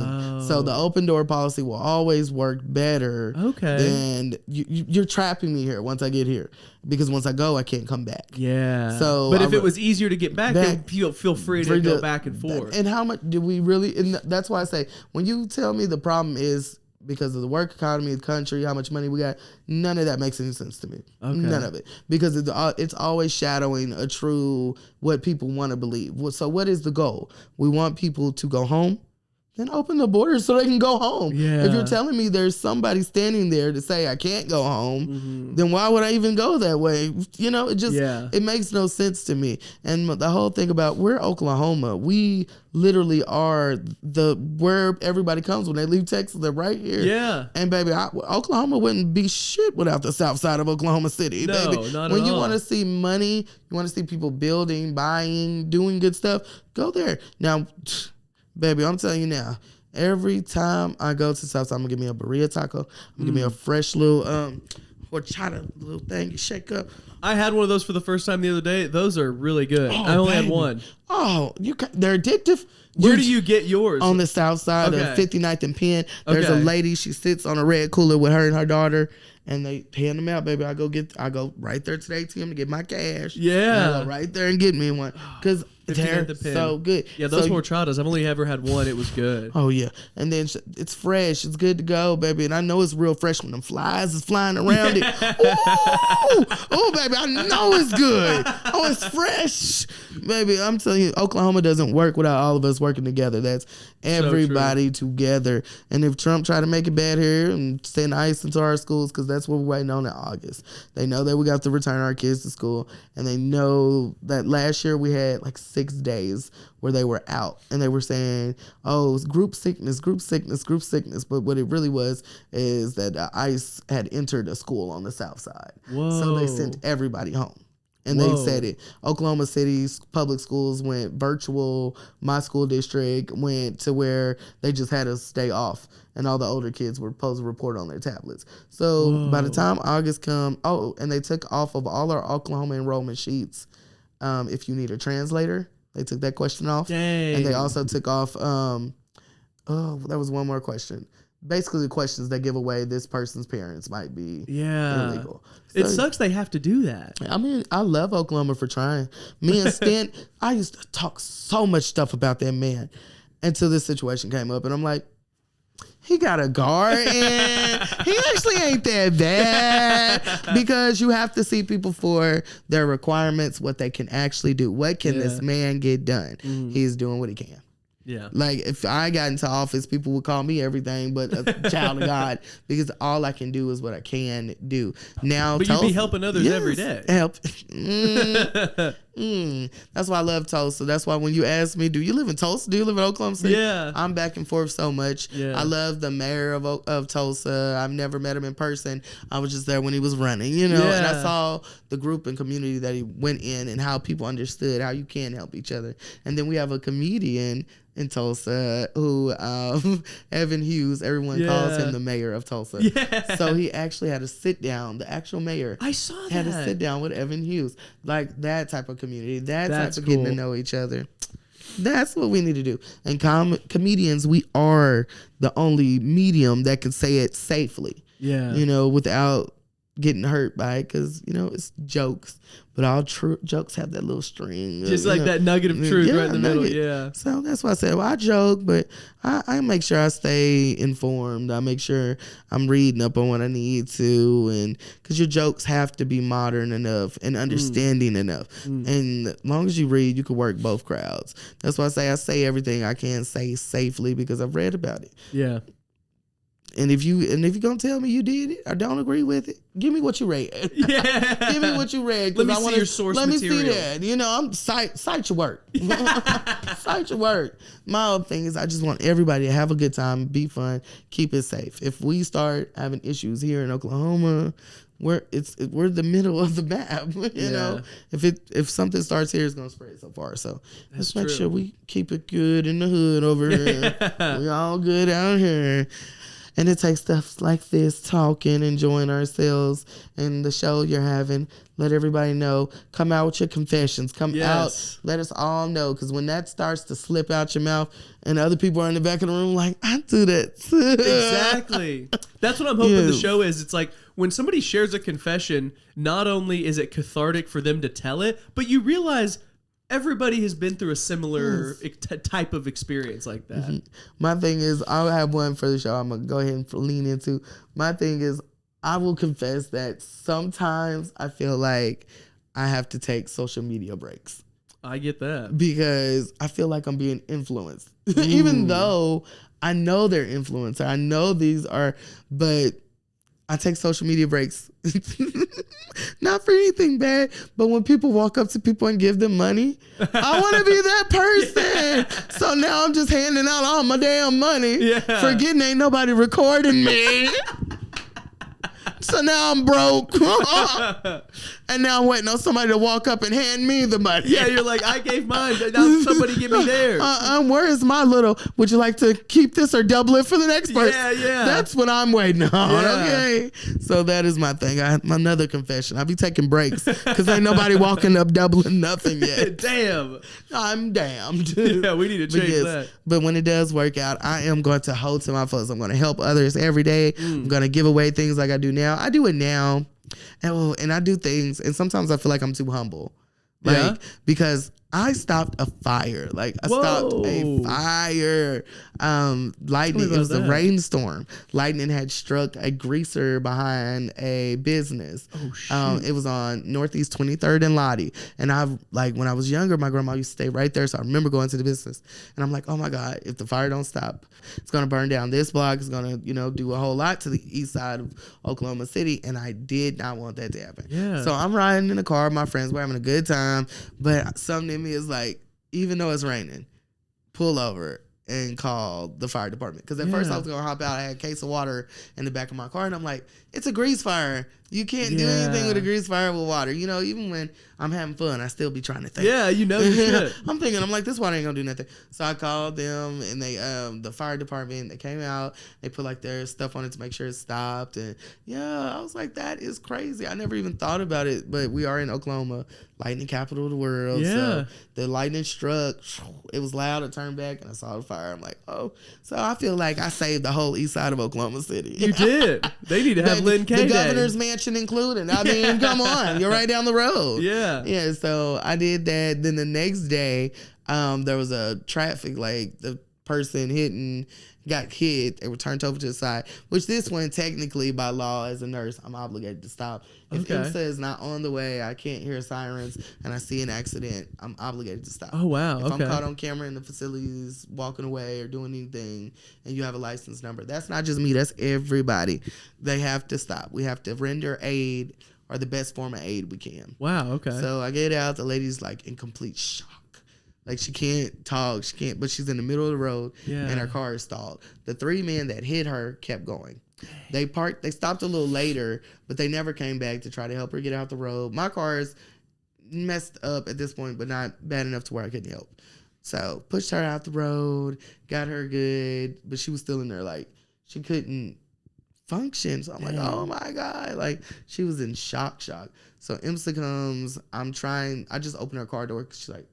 Oh. So the open door policy will always work better. Than you're trapping me here once I get here, because once I go, I can't come back. Yeah. So, but if it was easier to get back, then feel free to go back and forth. And how much do we really? And that's why I say, when you tell me the problem is because of the work economy, the country, how much money we got, none of that makes any sense to me. None of it, because it's always shadowing a true what people want to believe. So what is the goal? We want people to go home. Then open the borders so they can go home. Yeah. If you're telling me there's somebody standing there to say I can't go home, then why would I even go that way? It just it makes no sense to me. And the whole thing about we're Oklahoma, we literally are where everybody comes when they leave Texas. They're right here. Yeah. And baby, Oklahoma wouldn't be shit without the south side of Oklahoma City. No, baby. not when at you all. want to see money, you want to see people building, buying, doing good stuff, go there. Now, baby, I'm telling you now, every time I go to Southside, I'm gonna give me a burrito taco. I'm gonna give me a fresh little horchata little thing you shake up. I had one of those for the first time the other day. Those are really good. I only had one. Oh, they're addictive. Where do you get yours? On the south side of 59th and Penn. There's a lady, she sits on a red cooler with her and her daughter, and they hand them out, baby. I go right there to the ATM to get my cash. Yeah. And I go right there and get me one. Because they're so good. Yeah, those horchatas, I've only ever had one. It was good. Oh, yeah. And then it's fresh. It's good to go, baby. And I know it's real fresh when them flies is flying around it. Ooh! Oh, baby, I know it's good. Oh, it's fresh. Baby, I'm telling you, Oklahoma doesn't work without all of us working together. That's everybody together. And if Trump try to make it bad here and send ICE into our schools, because that's what we're waiting on in August. They know that we got to return our kids to school. And they know that last year we had like 6 days where they were out and they were saying, oh, it was group sickness. But what it really was is that ICE had entered a school on the south side. Whoa. So they sent everybody home. And they said it. Oklahoma City's public schools went virtual. My school district went to where they just had us stay off. And all the older kids were supposed to report on their tablets. So by the time August come, and they took off of all our Oklahoma enrollment sheets, if you need a translator, they took that question off. Dang. And they also took off, there was one more question. Basically the questions that give away this person's parents might be illegal. So, it sucks they have to do that. I mean, I love Oklahoma for trying. Me and Stan, I used to talk so much stuff about that man until this situation came up. And I'm like, he got a guard and he actually ain't that bad, because you have to see people for their requirements, what they can actually do. What can this man get done? He's doing what he can. Yeah. Like, if I got into office, people would call me everything but a child of God, because all I can do is what I can do. Now, but you'd be helping others every day. Help. That's why I love Tulsa. That's why when you ask me, do you live in Tulsa? Do you live in Oklahoma City? Yeah. I'm back and forth so much. Yeah. I love the mayor of Tulsa. I've never met him in person. I was just there when he was running, and I saw the group and community that he went in and how people understood how you can help each other. And then we have a comedian in Tulsa who Evan Hughes, everyone calls him the mayor of Tulsa. Yeah. So he actually had a sit down, the actual mayor I saw that. had a sit down with Evan Hughes. Like, that type of community, That's type of getting to know each other. That's what we need to do. And comedians, we are the only medium that can say it safely. Yeah. Without getting hurt by it, because it's jokes, but all jokes have that little string, just like that nugget of truth right in the middle. Yeah. So that's why I said, I joke, but I make sure I stay informed. I make sure I'm reading up on what I need to, and because your jokes have to be modern enough and understanding enough. And as long as you read, you can work both crowds. That's why I say everything I can say safely, because I've read about it. Yeah. And if you're gonna tell me you did it or don't agree with it, give me what you read. Yeah. Give me what you read. Let me see your source material. Let me see that. I'm cite your work. Cite your work. My whole thing is I just want everybody to have a good time, be fun, keep it safe. If we start having issues here in Oklahoma, we're the middle of the map. You know, if something starts here, it's gonna spread so far. So let's make sure we keep it good in the hood over here. We all good out here. And it takes stuff like this, talking, enjoying ourselves, and the show you're having. Let everybody know. Come out with your confessions. Come out. Let us all know. Because when that starts to slip out your mouth and other people are in the back of the room like, I do that too. Exactly. That's what I'm hoping the show is. It's like when somebody shares a confession, not only is it cathartic for them to tell it, but you realize everybody has been through a similar type of experience like that. Mm-hmm. My thing is, I'll have one for the show I'm going to go ahead and lean into. My thing is, I will confess that sometimes I feel like I have to take social media breaks. I get that. Because I feel like I'm being influenced. Even though I know they're influencer. I know these are, but I take social media breaks. Not for anything bad, but when people walk up to people and give them money, I want to be that person. So now I'm just handing out all my damn money, forgetting ain't nobody recording me. So now I'm broke. And now I'm waiting on somebody to walk up and hand me the money. Yeah, you're like, I gave mine. Now somebody give me theirs. Where is my little, would you like to keep this or double it for the next person? Yeah. That's what I'm waiting on. Yeah. Okay. So that is my thing. I have another confession. I'll be taking breaks because ain't nobody walking up doubling nothing yet. Damn. I'm damned. Yeah, we need to change that. But when it does work out, I am going to hold to my funds. I'm going to help others every day. I'm going to give away things like I do now. I do it now. And I do things, and sometimes I feel like I'm too humble. Because I stopped a fire. Like, I stopped a fire. Lightning, it was a rainstorm. Lightning had struck a greaser behind a business. Oh, shit. It was on Northeast 23rd and Lottie. And when I was younger, my grandma used to stay right there. So I remember going to the business. And I'm like, oh my God, if the fire don't stop, it's going to burn down this block. It's going to, do a whole lot to the east side of Oklahoma City. And I did not want that to happen. Yeah. So I'm riding in the car with my friends. We're having a good time. But something in me is like, even though it's raining, pull over and call the fire department. Because at first I was going to hop out. I had a case of water in the back of my car. And I'm like, it's a grease fire. You can't do anything with a grease fire with water. Even when I'm having fun, I still be trying to think. Yeah, you should. I'm like, this water ain't going to do nothing. So I called them, and they, the fire department, they came out. They put like their stuff on it to make sure it stopped. And I was like, that is crazy. I never even thought about it. But we are in Oklahoma, lightning capital of the world. Yeah. So the lightning struck. It was loud. I turned back, and I saw the fire. I'm like, oh. So I feel like I saved the whole east side of Oklahoma City. You did. They need to have Lynn K. The governor's mansion included. I mean, come on. You're right down the road. Yeah, so I did that. Then the next day, there was a traffic, like the person got hit. They were turned over to the side, which this one, technically by law as a nurse, I'm obligated to stop. If IMSA is not on the way, I can't hear sirens, and I see an accident, I'm obligated to stop. Oh, wow. If I'm caught on camera in the facilities walking away or doing anything, and you have a license number, that's not just me, that's everybody. They have to stop. We have to render aid, or the best form of aid we can. Wow, okay. So I get out, the lady's like in complete shock. Like, she can't talk, but she's in the middle of the road, and her car is stalled. The three men that hit her kept going. They stopped a little later, but they never came back to try to help her get out the road. My car is messed up at this point, but not bad enough to where I couldn't help. So pushed her out the road, got her good, but she was still in there, like, she couldn't function. So I'm like, oh my God. Like, she was in shock. So IMSA comes, I just opened her car door because she's like,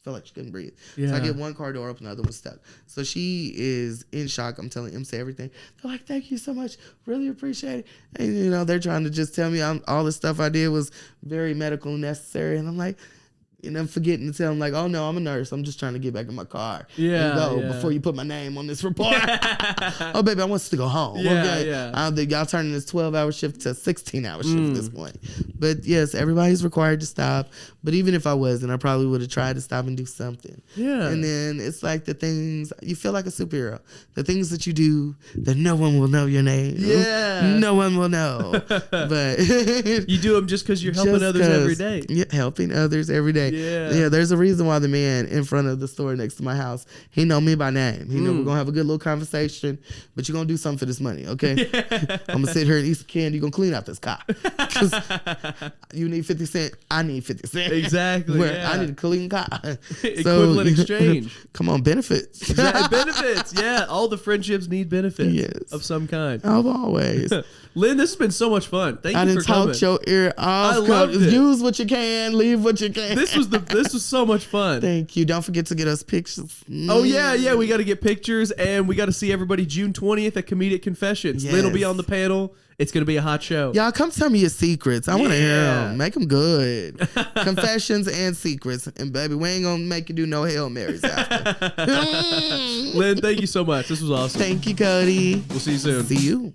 felt like she couldn't breathe. Yeah. So I get one car door open, the other one's stuck. So she is in shock. I'm telling IMSA everything. They're like, thank you so much. Really appreciate it. And, they're trying to just tell me all the stuff I did was very medical necessary. And I'm like, and I'm forgetting to tell them, like, oh, no, I'm a nurse. I'm just trying to get back in my car and go before you put my name on this report. Oh, baby, I want us to go home. Y'all turning this 12-hour shift to a 16-hour shift at this point. But, yes, everybody's required to stop. But even if I wasn't, I probably would have tried to stop and do something. Yeah. And then it's like the things, you feel like a superhero. The things that you do that no one will know your name. Yeah. No one will know. But you do them just because you're helping others every day. Yeah, helping others every day. Yeah, there's a reason why the man in front of the store next to my house, he know me by name. He know we're gonna have a good little conversation, but you're gonna do something for this money, okay? I'm gonna sit here and eat some candy. You're gonna clean out this car. Because you need 50 cents, I need 50 cents. Exactly. I need a clean car. Equivalent exchange. Come on, benefits. Benefits. Yeah, all the friendships need benefits of some kind. Of always. Lynn, this has been so much fun. Thank you for didn't coming. talk your ear off. I loved it. Use what you can, leave what you can. This was so much fun. Thank you. Don't forget to get us pictures. Oh yeah, we got to get pictures, and we got to see everybody June 20th at Comedic Confessions. Yes. Lynn will be on the panel. It's gonna be a hot show. Y'all come tell me your secrets. I want to hear them. Make them good. Confessions and secrets. And baby, we ain't gonna make you do no Hail Marys after. Lynn, thank you so much. This was awesome. Thank you, Cody. We'll see you soon. See you.